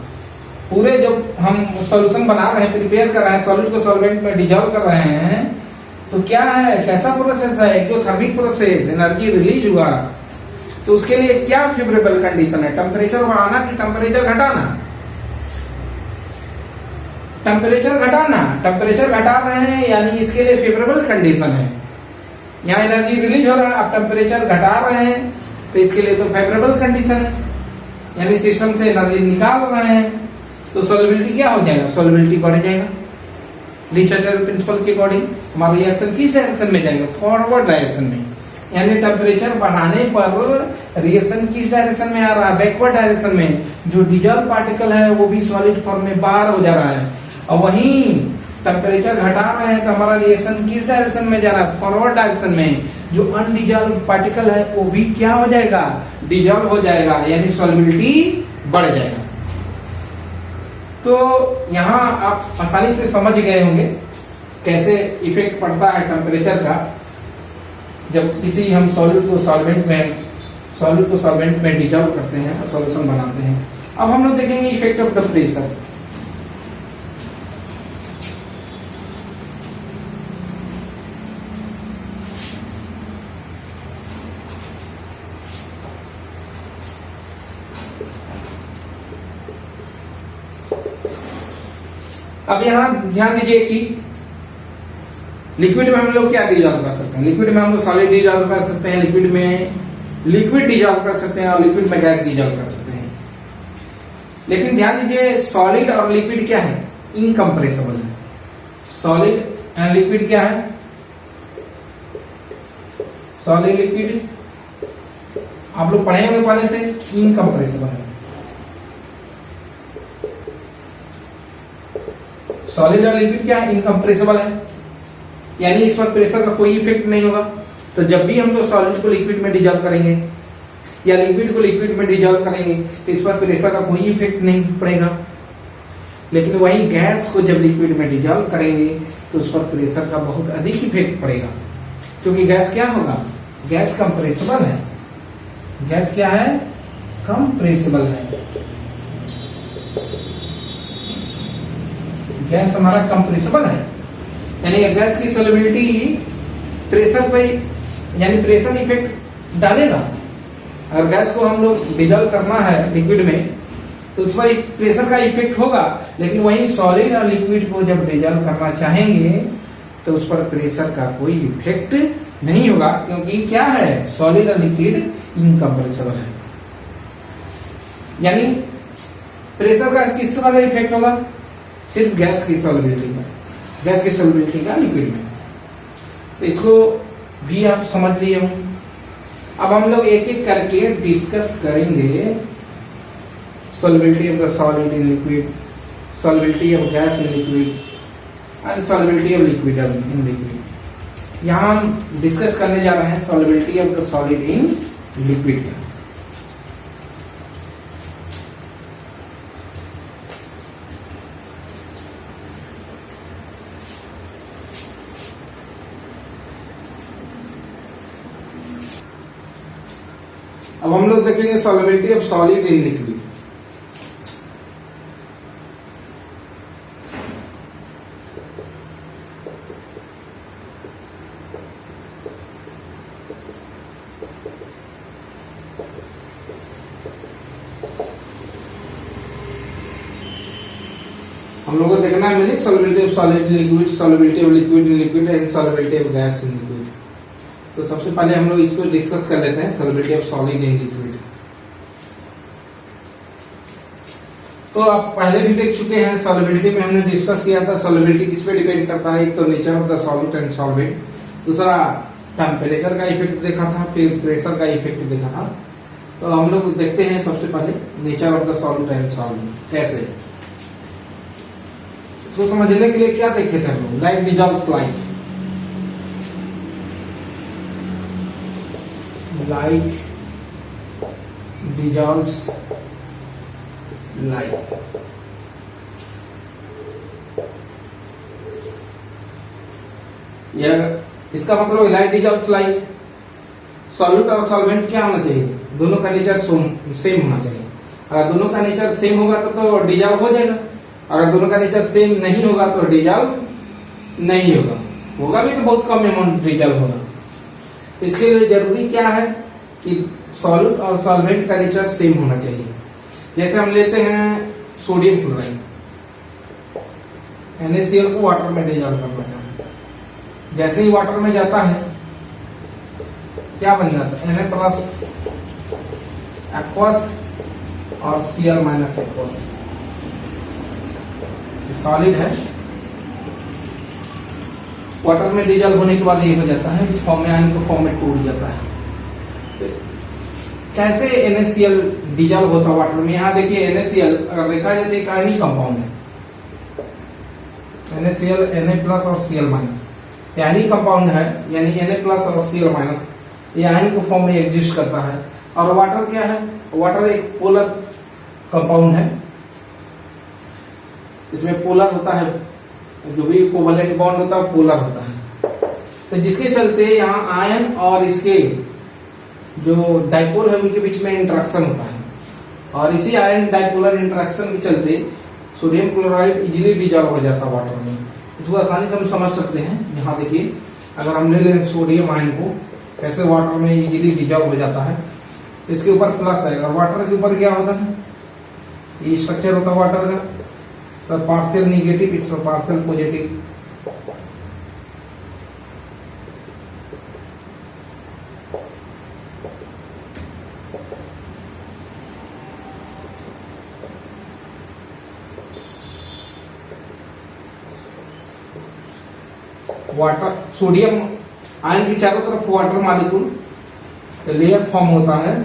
पूरे जब हम सॉल्यूशन बना रहे हैं, प्रिपेयर कर रहे हैं, सॉलिड को सॉल्वेंट में डिजॉल्व कर रहे हैं, तो क्या है, कैसा प्रोसेस है, एक्टोथर्मिक प्रोसेस, एनर्जी रिलीज हुआ। तो उसके लिए क्या फेवरेबल कंडीशन है, टेम्परेचर बढ़ाना कि टेम्परेचर घटाना, टेम्परेचर घटाना। टेम्परेचर घटा रहे हैं यानी इसके लिए फेवरेबल कंडीशन है, यहाँ एनर्जी रिलीज हो रहा है, आप टेम्परेचर घटा रहे हैं तो इसके लिए तो फेवरेबल कंडीशन है, यानी सिस्टम से एनर्जी निकाल रहे हैं तो सॉल्युबिलिटी क्या हो जाएगा, सॉल्युबिलिटी बढ़ जाएगा। लीचेट-रेटल प्रिंसिपल के अकॉर्डिंग हमारा रिएक्शन किस डायरेक्शन में जाएगा, फॉरवर्ड डायरेक्शन में, यानी टेम्परेचर बढ़ाने पर रिएक्शन किस डायरेक्शन में आ रहा है, बैकवर्ड डायरेक्शन में। जो डिजॉल्व पार्टिकल है वो भी सॉलिड फॉर्म में बाहर हो जा रहा है, और वहीं टेम्परेचर घटा रहे हैं तो हमारा रिएक्शन किस डायरेक्शन में जा रहा है, फॉरवर्ड डायरेक्शन में। जो अनडिजॉल्व पार्टिकल है वो भी क्या हो जाएगा, डिजॉल्व हो जाएगा, यानी सॉल्युबिलिटी बढ़ जाएगा। तो यहाँ आप आसानी से समझ गए होंगे कैसे इफेक्ट पड़ता है टेम्परेचर का जब किसी हम सॉलिड को सॉल्वेंट में डिजॉल्व करते हैं और सॉल्यूशन बनाते हैं। अब हम लोग देखेंगे इफेक्ट ऑफ द प्रेशर। अब यहां ध्यान दीजिए एक चीज, लिक्विड में हम लोग क्या डिजॉल्व कर सकते हैं, लिक्विड में हम लोग सॉलिड डिजॉल्व कर सकते हैं, लिक्विड में लिक्विड डिजॉल्व कर सकते हैं और लिक्विड में गैस डिजॉल्व कर सकते हैं। लेकिन ध्यान दीजिए सॉलिड और लिक्विड क्या है, इनकम्प्रेसिबल है। सॉलिड एंड लिक्विड क्या है, सॉलिड लिक्विड आप लोग पढ़े होंगे पहले से, इनकम्प्रेसिबल है। सॉलिड और लिक्विड क्या है, इनकम्प्रेसिबल है, यानी इस पर प्रेशर का कोई इफेक्ट नहीं होगा। तो जब भी हम लोग सॉलिड को लिक्विड में डिजॉल्व करेंगे या लिक्विड को लिक्विड में डिजॉल्व करेंगे तो इस पर प्रेशर का कोई इफेक्ट नहीं पड़ेगा। लेकिन वही गैस को जब लिक्विड में डिजॉल्व करेंगे तो उस पर प्रेशर का बहुत अधिक इफेक्ट पड़ेगा, क्योंकि गैस क्या होगा, गैस कंप्रेसिबल है। गैस क्या है, कंप्रेसिबल है, गैस हमारा कंप्रेसिबल है, यानी गैस की सॉल्युबिलिटी प्रेशर पे, यानी प्रेशर इफेक्ट डालेगा। अगर गैस को हम लोग डिजॉल्व करना है लिक्विड में तो उस पर प्रेशर का इफेक्ट होगा, लेकिन वही सॉलिड और लिक्विड को जब डिजॉल्व करना चाहेंगे तो उस पर प्रेशर का कोई इफेक्ट नहीं होगा, क्योंकि क्या है, सॉलिड और लिक्विड इनकम्प्रेसिबल है। यानी प्रेशर का किस वाला इफेक्ट होगा, सिर्फ गैस की सॉल्युबिलिटी का, गैस की सॉल्युबिलिटी का लिक्विड में। तो इसको भी आप समझ लिए होंगे। अब हम लोग एक एक करके डिस्कस करेंगे solubility of the solid in liquid, solubility of gas in liquid and solubility of liquid in liquid. यहां हम डिस्कस करने जा रहे हैं solubility of the solid in liquid का। अब हम लोग देखेंगे solubility of solid in liquid. हम लोग को देखना है मिली solubility of solid in liquid, solubility of liquid in liquid and solubility of gas in liquid. तो सबसे पहले हम लोग इसको डिस्कस कर लेते हैं, solubility of solid in liquid. तो आप पहले भी देख चुके हैं, सॉल्युबिलिटी में हमने डिस्कस किया था सॉल्युबिलिटी किस पे डिपेंड करता है, एक तो nature of the solute and solvent, दूसरा टेम्परेचर का इफेक्ट देखा था, फिर प्रेशर का इफेक्ट देखा था। तो हम लोग देखते हैं सबसे पहले nature of the solute and solvent कैसे। इसको समझने के लिए क्या देखे थे हम लोग, like dissolves like dissolves like। इसका मतलब लाइक dissolves like। सॉल्यूट और सॉल्वेंट क्या होना चाहिए, दोनों का नेचर सेम होना चाहिए। अगर दोनों का नेचर सेम होगा तो डिजॉल्व हो जाएगा, अगर दोनों का नेचर सेम नहीं होगा तो डिजॉल्व नहीं होगा, होगा भी तो बहुत कम अमाउंट डिजॉल्व होगा। इसके लिए जरूरी क्या है कि सॉल्यूट और सॉल्वेंट का नेचर सेम होना चाहिए। जैसे हम लेते हैं सोडियम क्लोराइड, NaCl को वाटर में डिजॉल्व करना चाहते हैं, जैसे ही वाटर में जाता है क्या बन जाता है, Na प्लस एक्वस और Cl माइनस एक्वस, सॉलिड है। वाटर में डिजॉल्व होने के बाद ये हो जाता है, इस फॉर्म में आयन के फॉर्म में टूट जाता है। तो कैसे NaCl डिजॉल्व होता है वाटर में, यहाँ देखिए NaCl अगर देखा जाए तो एक आयनिक कंपाउंड है, NaCl Na प्लस और Cl माइनस आयनिक कंपाउंड है, यानी Na प्लस और Cl माइनस ये आयन के फॉर्म में एग्जिस्ट करता है। और वाटर क्या है, वाटर एक पोलर कंपाउंड है, इसमें पोलर होता है, जो भी कोवलेंट बॉन्ड होता है पोलर होता है। तो जिसके चलते यहाँ आयन और इसके जो डाइपोल है उनके बीच में इंटरेक्शन होता है, और इसी आयन डाइपोलर इंटरेक्शन के चलते सोडियम क्लोराइड इजीली डिजॉल्व हो जाता है वाटर में। इसको आसानी से हम समझ सकते हैं। यहाँ देखिए अगर हम ले लें सोडियम आयन को, कैसे वाटर में इजीली डिजॉल्व हो जाता है। इसके ऊपर प्लस है, और वाटर के ऊपर क्या होता है, ये स्ट्रक्चर होता है वाटर का, तो पार्शियल निगेटिव इसमें partial positive. Water sodium ion के चारों तरफ वाटर मॉलिक्यूल लेयर फॉर्म होता है।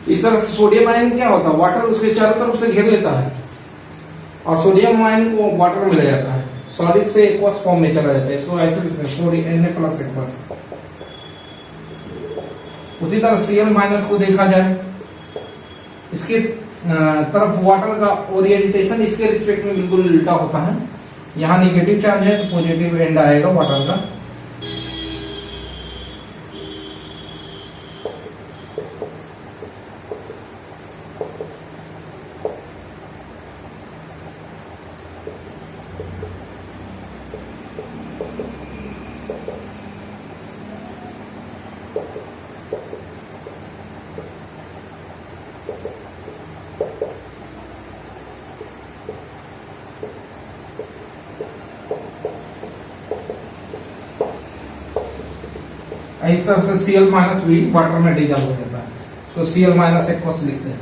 इस तरह से सोडियम आयन क्या होता है, वाटर उसके चारों तरफ से घेर लेता है और सोडियम आयन को वाटर में ले जाता है, सॉलिड से एक्वस फॉर्म में चला जाता है। इसको सोडियम Na प्लस एक्वस। उसी तरह Cl माइनस को देखा जाए, इसके तरफ वाटर का ओरिएंटेशन इसके रिस्पेक्ट में बिल्कुल उल्टा होता है। यहाँ निगेटिव चार्ज है तो पॉजिटिव एंड आएगा वाटर का। इस तरह से Cl माइनस भी वाटर में डिजॉल्व हो जाता है, तो Cl माइनस एक्वस लिखते हैं।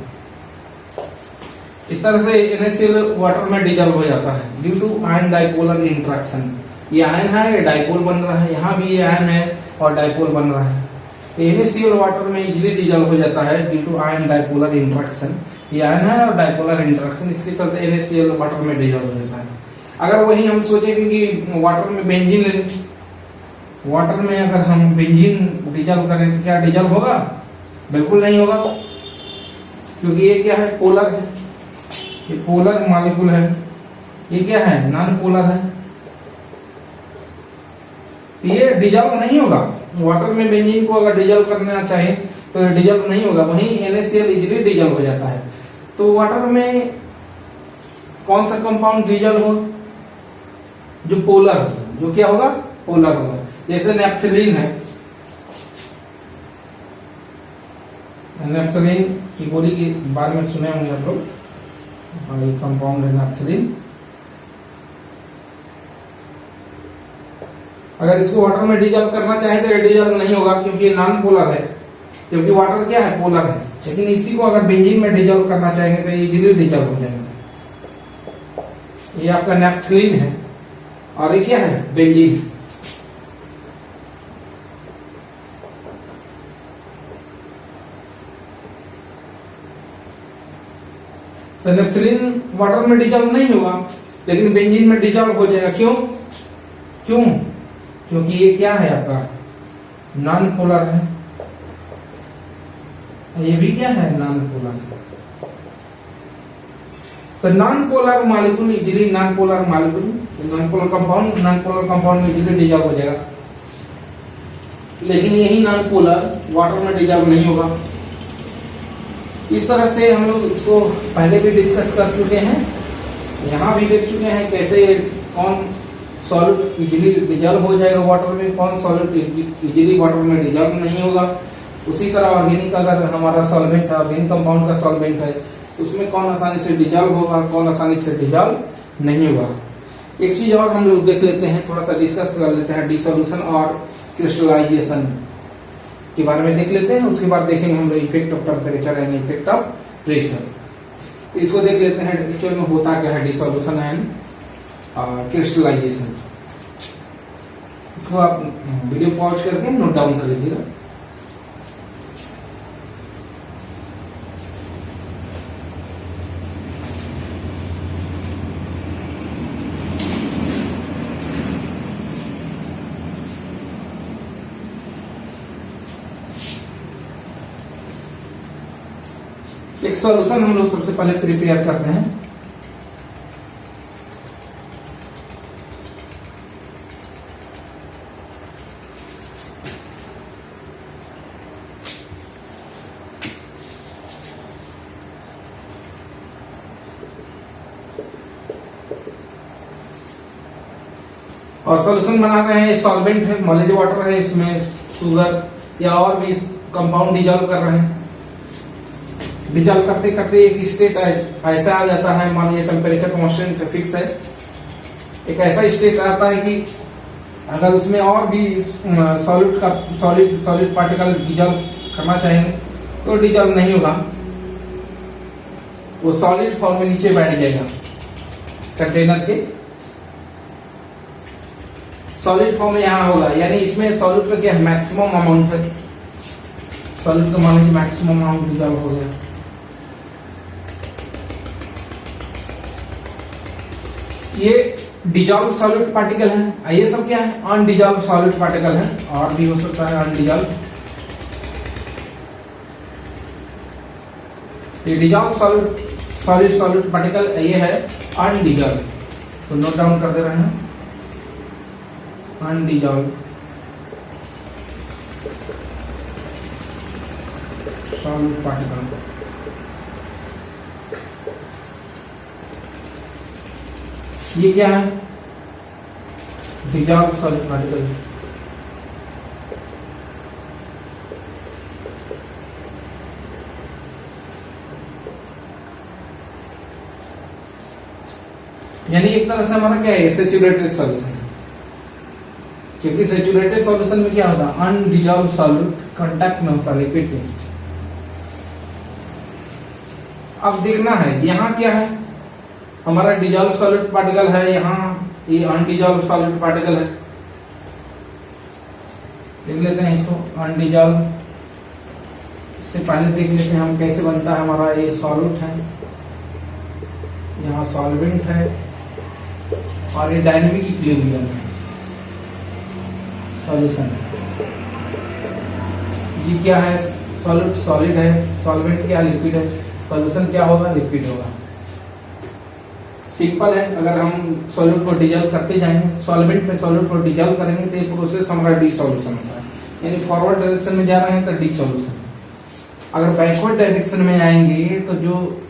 इस तरह से NaCl वाटर में डिजॉल्व हो जाता है due to ion dipolar interaction. ये आयन है, ये डाइपोल बन रहा है, यहाँ भी ये आयन है और डाइपोल बन रहा है। तो NaCl वाटर में इजीली डिजॉल्व हो जाता है due to ion dipolar interaction. ये आयन है और डाइपोलर इंटरेक्शन, इसके चलते NaCl वाटर में डिजॉल्व हो जाता है। अगर वही हम सोचेंगे कि वाटर में बेंजीन ले लें, वाटर में अगर हम बेंजीन डिजॉल्व करें तो क्या डिजॉल्व होगा? बिल्कुल नहीं होगा, क्योंकि ये क्या है, पोलर है, ये पोलर मॉलिक्यूल है। ये क्या है, नॉन पोलर है, तो ये डिजॉल्व नहीं होगा। वाटर में बेंजीन को अगर डिजॉल्व करना चाहे तो डिजॉल्व नहीं होगा, वहीं NaCl इजीली डिजॉल्व हो जाता है। तो वाटर में कौन सा कंपाउंड डिजॉल्व हो? जो पोलर होगा, जो क्या होगा, पोलर होगा। जैसे नेफ्थलीन है, नेफ्थलीन की गोली के बारे में सुने होंगे आप लोग। और ये कंपाउंड है नैप्थलीन। अगर इसको वाटर में डिजॉल्व करना चाहे तो डिजॉल्व नहीं होगा, क्योंकि ये नॉन पोलर है, क्योंकि वाटर क्या है, पोलर है। लेकिन इसी को अगर बेंजीन में डिजॉल्व करना चाहेंगे तो इजीली डिजॉल्व हो जाएगा। ये आपका नैप्थलीन है और ये क्या है, बेंजीन। तो नैप्थलीन वाटर में डिजॉल्व नहीं होगा, लेकिन बेंजीन में डिजॉल्व हो जाएगा। क्यों? क्योंकि ये क्या है, आपका नॉन पोलर है, ये भी क्या है, नॉन पोलर। तो non polar molecule easily, non polar compound में इजीली डिजॉल्व हो जाएगा। लेकिन यही नॉन पोलर वाटर में डिजॉल्व नहीं होगा। इस तरह से हम लोग इसको पहले भी डिस्कस कर चुके हैं, यहाँ भी देख चुके हैं कैसे कौन सॉल्यूट इजीली डिजॉल्व हो जाएगा वाटर में, कौन सॉल्यूट इजीली वाटर में डिजॉल्व नहीं होगा। उसी तरह ऑर्गेनिक अगर हमारा सॉल्वेंट है, ऑर्गेनिक कंपाउंड का सॉल्वेंट है, उसमें कौन आसानी से डिजॉल्व होगा, कौन आसानी से डिजॉल्व नहीं होगा। एक चीज और हम लोग देख लेते हैं, थोड़ा सा डिस्कस कर लेते हैं, डिसोल्यूशन और क्रिस्टलाइजेशन के बारे में देख लेते हैं। उसके बाद देखेंगे हम लोग effect of temperature and effect of pressure. इसको देख लेते हैं एक्चुअल में होता क्या है डिसोल्यूशन एंड क्रिस्टलाइजेशन। इसको आप वीडियो पॉज करके नोट डाउन कर लीजिएगा। एक सॉल्यूशन हम लोग सबसे पहले प्रिपेयर करते हैं। और सॉल्यूशन बना रहे हैं, सॉल्वेंट है, मॉलिज वाटर है, इसमें शुगर या और भी कंपाउंड डिजॉल्व कर रहे हैं। डिजॉल्व करते करते एक स्टेट ऐसा आ जाता है, मान लीजिए टेम्परेचर कांस्टेंट फिक्स है, एक ऐसा स्टेट आता है कि अगर उसमें और भी सॉलिड पार्टिकल डिजॉल्व करना चाहेंगे तो डिजॉल्व नहीं होगा, वो सॉलिड फॉर्म में नीचे बैठ जाएगा कंटेनर के। सॉलिड फॉर्म में यहां होगा, यानी इसमें सॉलिड का क्या है, मैक्सिमम अमाउंट है। सॉलिड का मान लीजिए मैक्सिमम अमाउंट डिजॉल्व हो गया। ये डिजॉल्व सॉलिड पार्टिकल है, ये सब क्या है, अनडिजॉल्व सॉलिड पार्टिकल है, और भी हो सकता है अनडिजॉल्व। ये डिजॉल्व सॉलिड पार्टिकल ये है अनडिजॉल्व, तो नोट डाउन कर दे रहे हैं, अनडिजॉल्व सॉलिड पार्टिकल। ये क्या है, डिजॉल्व सॉलिड पार्टिकल। यानी एक तरह से हमारा क्या है, सैचुरेटेड सॉल्यूशन, क्योंकि सैचुरेटेड सॉल्यूशन में क्या होता है, अनडिजॉल्व सॉल्यूट कांटेक्ट में होता है लिक्विड के। अब देखना है यहाँ क्या है, हमारा डिजॉल्व सॉलिड पार्टिकल है, यहाँ ये अनडिजॉल्व सॉलिड पार्टिकल है। देख लेते हैं इसको, अनडिजॉल्व। इससे पहले देख लेते हैं हम कैसे बनता है हमारा, ये सॉल्यूट है, यहाँ सॉल्वेंट है, और ये डायनेमिक इक्विलिब्रियम है, सॉल्यूशन। ये क्या है, सॉल्यूट सॉलिड है, सॉल्वेंट क्या लिक्विड है, सॉल्यूशन क्या होगा, लिक्विड होगा। सिंपल है, अगर हम सॉल्यूट को डिजॉल्व करते जाएंगे, सॉल्वेंट में सॉल्यूट को डिजॉल्व करेंगे तो ये प्रोसेस हमारा डिसॉल्यूशन होता है, यानी फॉरवर्ड डायरेक्शन में जा रहे हैं तो डिसॉल्यूशन। अगर बैकवर्ड डायरेक्शन में आएंगे तो जो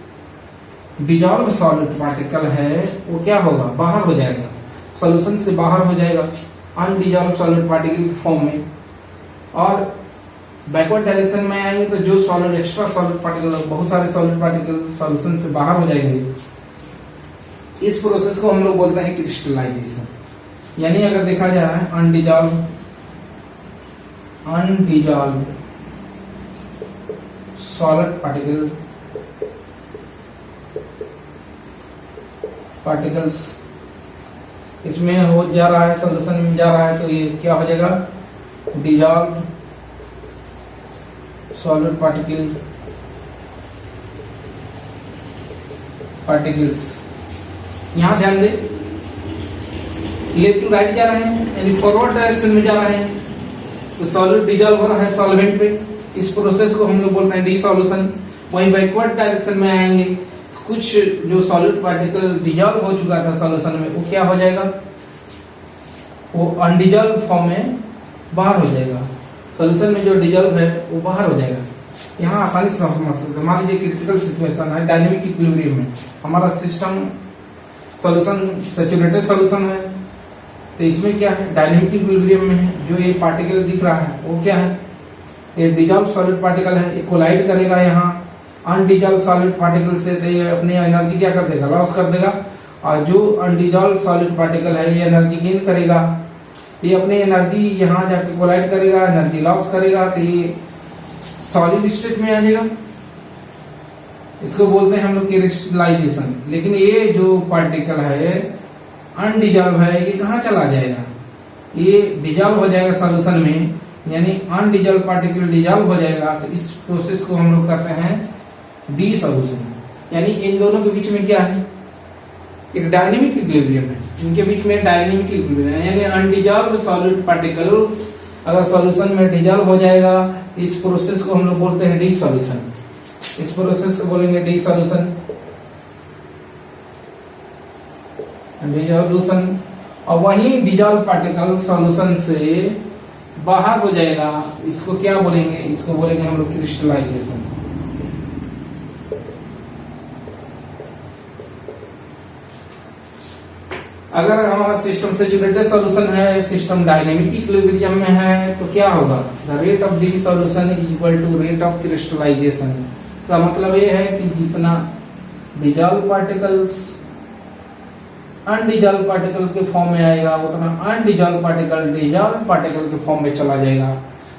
डिजॉल्व सॉलिड पार्टिकल है वो क्या होगा, बाहर हो जाएगा, सॉल्यूशन से बाहर हो जाएगा अनडिजॉल्व सॉलिड पार्टिकल के फॉर्म में, और बैकवर्ड डायरेक्शन में आएंगे तो जो सॉलिड एक्स्ट्रा सॉलिड पार्टिकल, बहुत सारे सॉलिड पार्टिकल सॉल्यूशन से बाहर हो जाएंगे, इस प्रोसेस को हम लोग बोलते हैं क्रिस्टलाइजेशन। यानी अगर देखा जाए अनडिजॉल्व सॉलिड पार्टिकल्स इसमें हो जा रहा है, सॉल्यूशन में जा रहा है, तो ये क्या हो जाएगा, डिजॉल्व सॉलिड पार्टिकल्स। यहां ध्यान दें, लेफ्ट टू राइट जा रहे हैं, यानी फॉरवर्ड डायरेक्शन में जा रहे हैं, तो सॉलिड डिजॉल्व हो रहा है सॉल्वेंट पे, इस प्रोसेस को हम लोग बोलते हैं डिसॉल्यूशन। वहीं बैकवर्ड डायरेक्शन में आएंगे तो कुछ जो सॉलिड पार्टिकल डिजॉल्व हो चुका था सॉल्यूशन में, वो क्या हो जाएगा, वो अनडिजॉल्व फॉर्म में बाहर हो जाएगा, सॉल्यूशन में जो डिजॉल्व है वो बाहर हो जाएगा। यहाँ आसानी से समझ सकते हैं। मान लीजिए क्रिटिकल सिचुएशन है, डायनेमिक इक्विलिब्रियम में हमारा सिस्टम सॉल्यूशन सैचुरेटेड सॉल्यूशन है, तो इसमें क्या है, डायनेमिक इक्विलिब्रियम में है, जो ये पार्टिकल दिख रहा है वो क्या है, ये डिजॉल्व सॉलिड पार्टिकल है, ये कोलाइड करेगा यहाँ अनडिजॉल्व सॉलिड पार्टिकल से, तो ये अपनी एनर्जी क्या कर देगा, लॉस कर देगा, और जो अनडिजॉल्व सॉलिड पार्टिकल है ये एनर्जी गेन करेगा, ये अपनी एनर्जी यहाँ जाके कोलाइड करेगा, एनर्जी लॉस करेगा, तो ये सॉलिड स्टेट में आ जाएगा। इसको बोलते हैं हम लोग क्रिस्टलाइजेशन। लेकिन ये जो पार्टिकल है अनडिजॉल्व है, ये कहाँ चला जाएगा, ये डिजॉल्व हो जाएगा सॉल्यूशन में, यानी अनडिजॉल्व पार्टिकल डिजॉल्व हो जाएगा, तो इस प्रोसेस को हम लोग करते हैं डिसॉल्यूशन। यानी इन दोनों के बीच में क्या है, एक डायनेमिक इक्विलिब्रियम है, इनके बीच में डायनेमिक इक्विलिब्रियम है, यानी अनडिजॉल्व सॉलिड पार्टिकल्स अगर सॉल्यूशन में डिजॉल्व हो जाएगा, इस प्रोसेस को हम लोग बोलते हैं डिसॉल्यूशन। इस प्रोसेस को बोलेंगे डिसॉल्यूशन, डिसॉल्यूशन। और वही डिजॉल्व पार्टिकल सॉल्यूशन से बाहर हो जाएगा, इसको क्या बोलेंगे, इसको बोलेंगे हम लोग क्रिस्टलाइजेशन। अगर हमारा सिस्टम सैचुरेटेड सॉल्यूशन है, सिस्टम डायनेमिक इक्विलिब्रियम में है, तो क्या होगा, the rate of dissolution is equal to rate of crystallization. इसका मतलब ये है कि जितना डिजॉल्व पार्टिकल्स अनडिजॉल्व पार्टिकल के फॉर्म में आएगा, उतना अनडिजॉल्व पार्टिकल डिजॉल्व पार्टिकल के फॉर्म में चला जाएगा,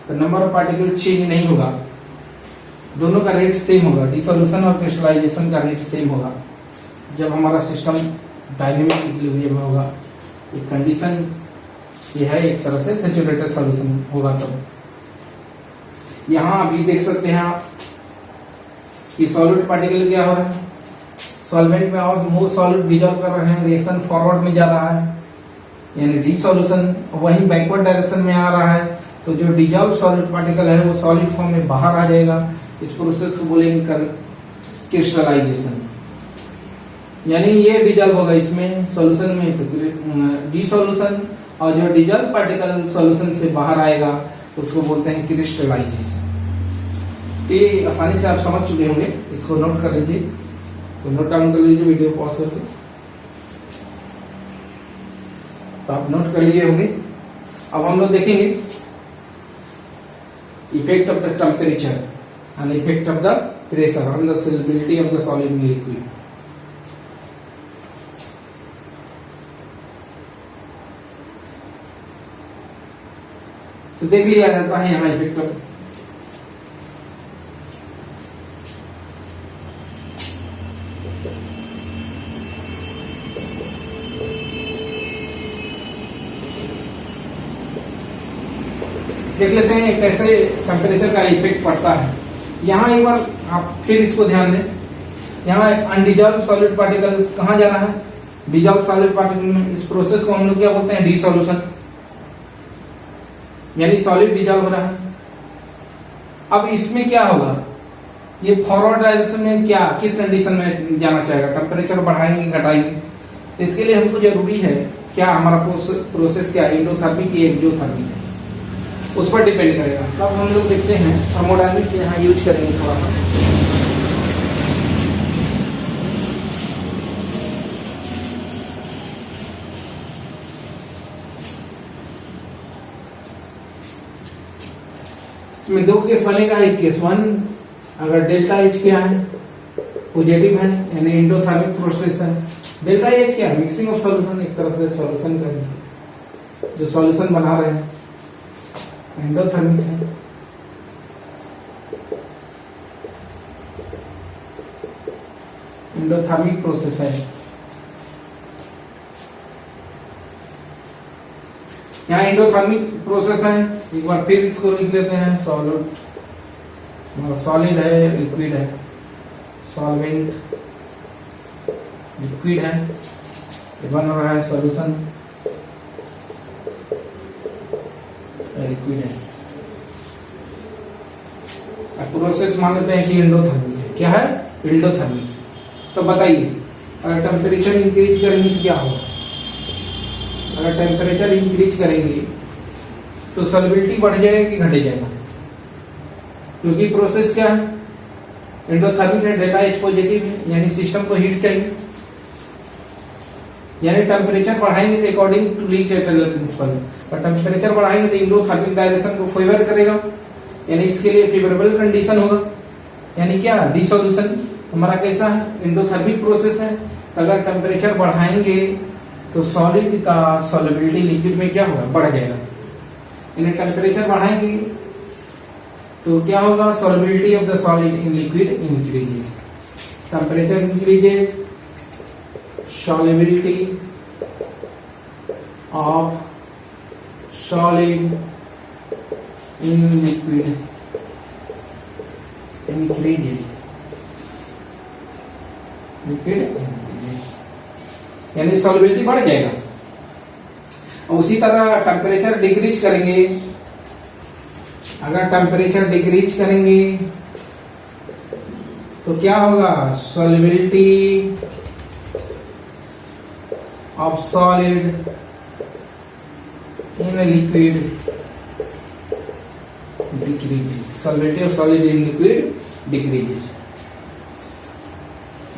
तो नंबर ऑफ पार्टिकल चेंज नहीं होगा, दोनों का रेट सेम होगा, डिसॉल्यूशन और क्रिस्टलाइजेशन का रेट सेम होगा जब हमारा सिस्टम डायनेमिक इक्विलिब्रियम में होगा। एक कंडीशन ये है, एक तरह से सैचुरेटेड सॉल्यूशन होगा। तब यहां अभी देख सकते हैं आप कि सॉलिड पार्टिकल क्या हो रहा है, सॉल्वेंट में और मोर सॉलिड डिजॉल्व कर रहे हैं, रिएक्शन फॉरवर्ड में जा रहा है, यानी डिसॉल्यूशन। वहीं बैकवर्ड डायरेक्शन में आ रहा है, तो जो डिजॉल्व सॉलिड पार्टिकल है वो सॉलिड फॉर्म में बाहर आ जाएगा, इस प्रोसेस को बोलेंगे क्रिस्टलाइजेशन। यानी ये डिजॉल्व होगा इसमें सॉल्यूशन में, तो डिसॉल्यूशन, और जो डिजॉल्व पार्टिकल सॉल्यूशन से बाहर आएगा तो उसको बोलते हैं क्रिस्टलाइजेशन। ये आसानी से आप समझ चुके होंगे, इसको नोट कर लीजिए, तो नोट डाउन कर लीजिए वीडियो पॉज करके, तो आप नोट कर लिए होंगे। अब हम लोग देखेंगे effect of the temperature and effect of the pressure on the solubility of the solid in liquid. तो देख लिया जाता है यहाँ इफेक्ट ऑफ देख लेते हैं कैसे टेम्परेचर का इफेक्ट पड़ता है। यहाँ एक बार आप फिर इसको ध्यान दें, यहाँ अनडिजॉल्व सॉलिड पार्टिकल कहाँ जा रहा है, डिजॉल्व सॉलिड पार्टिकल में। इस प्रोसेस को हम लोग क्या बोलते हैं, डिसॉल्यूशन, यानी सॉलिड डिजॉल्व हो रहा है। अब इसमें क्या होगा, ये फॉरवर्ड डायरेक्शन में क्या किस कंडीशन में जाना चाहेगा, टेम्परेचर बढ़ाएंगे घटाएंगे, तो इसके लिए हमको जरूरी है क्या, हमारा प्रोसेस क्या, एंडोथर्मिक की एक्सोथर्मिक, उस पर डिपेंड करेगा। अब हम लोग देखते हैं थर्मोडायनामिक यहाँ यूज करेंगे थोड़ा सा। इसमें दो केस बनेगा। एक केस 1, अगर डेल्टा एच क्या है, पॉजिटिव है, यानी एंडोथर्मिक प्रोसेस है। डेल्टा एच क्या है, मिक्सिंग ऑफ सॉल्यूशन, एक तरह से सॉल्यूशन का जो सॉल्यूशन बना रहे हैं एंडोथर्मिक है। एंडोथर्मिक प्रोसेस है। यहाँ एंडोथर्मिक प्रोसेस है। एक बार फिर इसको लिख लेते हैं। सॉलिड है, लिक्विड है, सॉल्वेंट लिक्विड है, ये बन रहा है सॉल्यूशन, लिक्विड है। अब प्रोसेस मान लेते हैं कि एंडोथर्मिक है। क्या है, एंडोथर्मिक। तो बताइए, अगर टेम्परेचर इंक्रीज करेंगे तो क्या होगा? अगर टेम्परेचर इंक्रीज करेंगे तो सॉल्युबिलिटी बढ़ जाएगा कि घट जाएगा? क्योंकि प्रोसेस क्या है, एंडोथर्मिक है, डेल्टा एच पॉजिटिव है, यानी सिस्टम को हीट चाहिए, यानी टेम्परेचर बढ़ाएंगे तो अकॉर्डिंग टू ली चैटरलर प्रिंसिपल, पर टेम्परेचर बढ़ाएंगे तो एंडोथर्मिक डायरेक्शन को फेवर करेगा, यानी इसके लिए फेवरेबल कंडीशन होगा। यानी क्या, डिसोल्यूशन हमारा कैसा है, एंडोथर्मिक प्रोसेस है। अगर टेम्परेचर बढ़ाएंगे तो सॉलिड का सॉल्युबिलिटी लिक्विड में क्या होगा, बढ़ जाएगा। यानी टेम्परेचर बढ़ाएंगे तो क्या होगा, solubility of the solid in liquid increases. Temperature increases, solubility of solid in liquid increases, यानी सॉल्युबिलिटी बढ़ जाएगा। उसी तरह टेम्परेचर डिक्रीज करेंगे, अगर टेम्परेचर डिक्रीज करेंगे तो क्या होगा, solubility of solid in a liquid decreases, solubility of solid in liquid decreases।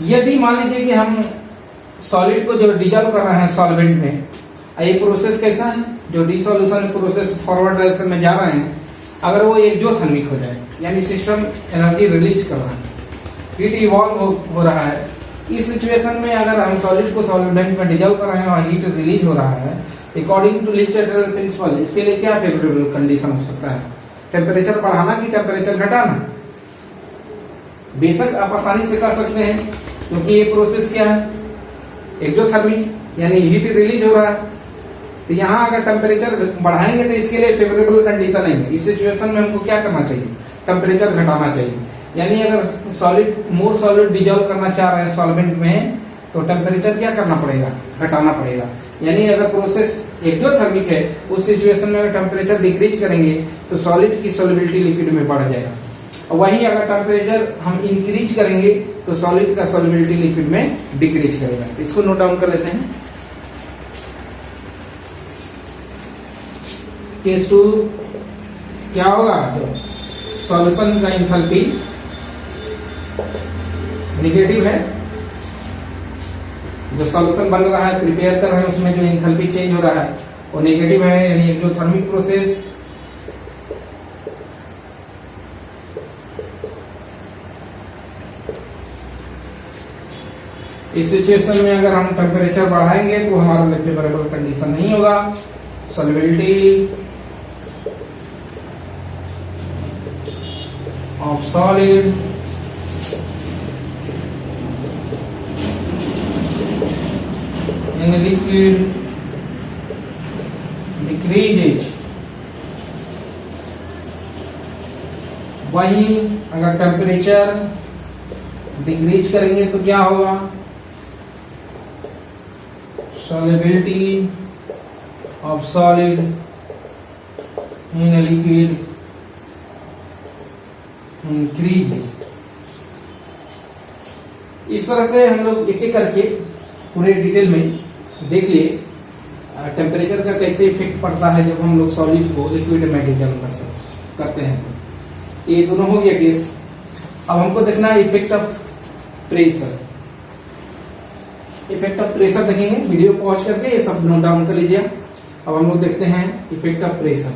यदि मान लीजिए कि हम सॉलिड को जो डिजॉल्व कर रहे हैं सॉल्वेंट में, ये प्रोसेस कैसा है, जो डिसोल्यूशन प्रोसेस फॉरवर्ड डायरेक्शन में जा रहे हैं, अगर वो एक्सोथर्मिक हो जाए, यानी सिस्टम एनर्जी रिलीज कर रहा है, हीट इवॉल्व हो रहा है, इस सिचुएशन में अगर हम सॉलिड को सॉल्वेंट में डिजॉल्व कर रहे हैं और हीट रिलीज हो रहा है अकॉर्डिंग टू ली चैटरलर प्रिंसिपल, इसके लिए क्या फेवरेबल कंडीशन हो सकता है, टेम्परेचर बढ़ाना कि टेम्परेचर घटाना? बेशक आप आसानी से कह सकते हैं, क्योंकि ये प्रोसेस क्या है, एक्सोथर्मिक, यानी हीट रिलीज हो रहा है। तो यहाँ अगर टेम्परेचर बढ़ाएंगे तो इसके लिए फेवरेबल कंडीशन है। इस सिचुएशन में हमको क्या करना चाहिए, टेम्परेचर घटाना चाहिए। यानी अगर सॉलिड मोर सॉलिड डिजॉल्व करना चाह रहे हैं सॉल्वेंट में तो टेम्परेचर क्या करना पड़ेगा, घटाना पड़ेगा। यानी अगर प्रोसेस एक्सोथर्मिक है, उस सिचुएशन में अगर टेम्परेचर डिक्रीज करेंगे तो सॉलिड की सॉल्युबिलिटी लिक्विड में बढ़ जाएगा, और वहीं अगर टेम्परेचर हम इंक्रीज करेंगे तो सॉलिड का सॉल्युबिलिटी लिक्विड में डिक्रीज करेगा। तो इसको नोट डाउन कर लेते हैं। केस 2 क्या होगा, तो सॉल्यूशन का एंथैल्पी नेगेटिव है, जो सॉल्यूशन बन रहा है, प्रिपेयर कर रहे हैं, उसमें जो एंथैल्पी चेंज हो रहा है वो नेगेटिव है, यानी एक्सोथर्मिक प्रोसेस। इस सिचुएशन में अगर हम टेम्परेचर बढ़ाएंगे तो हमारा लिए फेवरेबल कंडीशन नहीं होगा, solubility of solid in liquid decreases। वहीं अगर टेम्परेचर डिक्रीज करेंगे तो क्या होगा, solubility of solid in a liquid increases। इस तरह से हम लोग एक एक करके पूरे डिटेल में देख लिए टेम्परेचर का कैसे इफेक्ट पड़ता है जब हम लोग सॉलिड को लिक्विड में डिजॉल्व करते हैं। ये दोनों हो गया केस। अब हमको देखना है effect of pressure. Effect of pressure देखेंगे, वीडियो पॉज करके ये सब नोट डाउन कर लीजिए। अब हम लोग देखते हैं इफेक्ट ऑफ प्रेशर।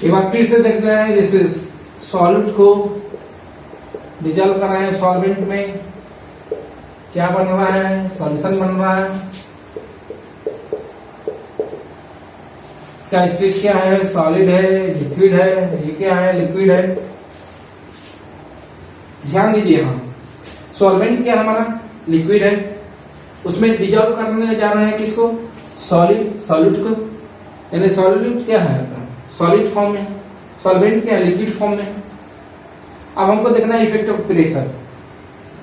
एक बार फिर से देख रहे हैं, जैसे सॉलिड को डिजॉल्व कर रहे हैं सॉल्वेंट में, क्या बन रहा है, सॉल्यूशन बन रहा है। इसका स्टेट क्या है, सॉलिड है, लिक्विड है, ये क्या है, लिक्विड है। ध्यान दीजिए, हाँ सॉल्वेंट क्या हमारा, लिक्विड है, उसमें डिजॉल्व करने जा रहे हैं किसको, सॉलिड को, यानी सॉलिड क्या है, सॉलिड फॉर्म में, सॉल्वेंट क्या है, लिक्विड फॉर्म में। अब हमको देखना है इफेक्ट ऑफ प्रेशर।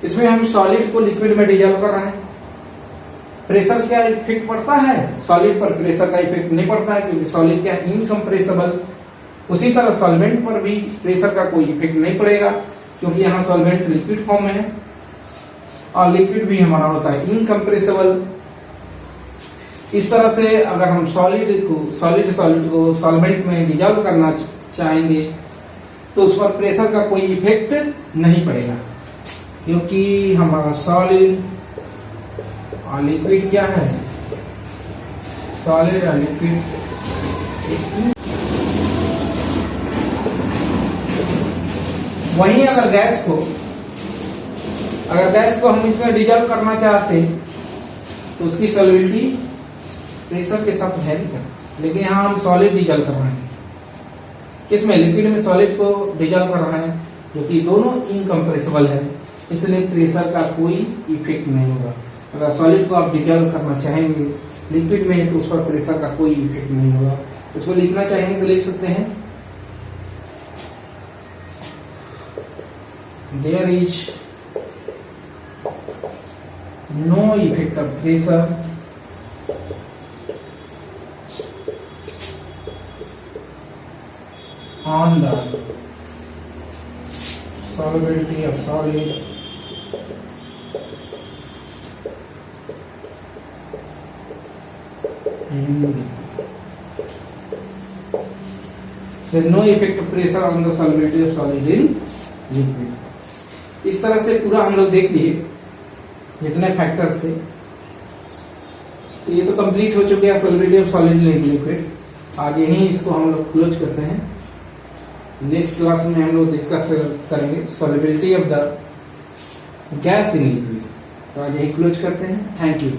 इसमें हम सॉलिड को लिक्विड में डिजॉल्व कर रहे हैं, प्रेशर क्या इफेक्ट पड़ता है, सॉलिड पर प्रेशर का इफेक्ट नहीं पड़ता है, क्योंकि सॉलिड क्या इनकम्प्रेसिबल। उसी तरह सॉल्वेंट पर भी प्रेशर का कोई इफेक्ट नहीं पड़ेगा, क्योंकि यहाँ सॉल्वेंट लिक्विड फॉर्म में है, और लिक्विड भी हमारा होता है इनकम्प्रेसिबल। इस तरह से अगर हम सॉलिड को सॉल्वेंट में डिजॉल्व करना चाहेंगे तो उस पर प्रेशर का कोई इफेक्ट नहीं पड़ेगा, क्योंकि हमारा सॉलिड और लिक्विड क्या है, सॉलिड और लिक्विड। वहीं अगर गैस को हम इसमें डिजॉल्व करना चाहते तो उसकी सॉल्युबिलिटी प्रेशर के साथ वेरी कर, लेकिन यहाँ हम सॉलिड डिजॉल्व कर रहे हैं, किसमें, लिक्विड में सॉलिड को डिजॉल्व कर रहे हैं, जो कि दोनों इनकम्प्रेसिबल है, इसलिए प्रेशर का कोई इफेक्ट नहीं होगा। अगर सॉलिड को आप डिजॉल्व करना चाहेंगे लिक्विड में तो उस पर प्रेशर का कोई इफेक्ट नहीं होगा। उसको लिखना चाहेंगे तो लिख सकते हैं, there is no effect of pressure on the solubility of solid in liquid. There is no effect of pressure on the solubility of solid in liquid. इस तरह से पूरा हम लोग देख लिए जितने फैक्टर थे। तो ये तो कंप्लीट हो चुके हैं solubility of solid in liquid. आज यहीं इसको हम लोग क्लोज करते हैं। नेक्स्ट क्लास में हम लोग डिस्कस करेंगे solubility of the gas in liquid. तो आज यही क्लोज करते हैं। Thank you.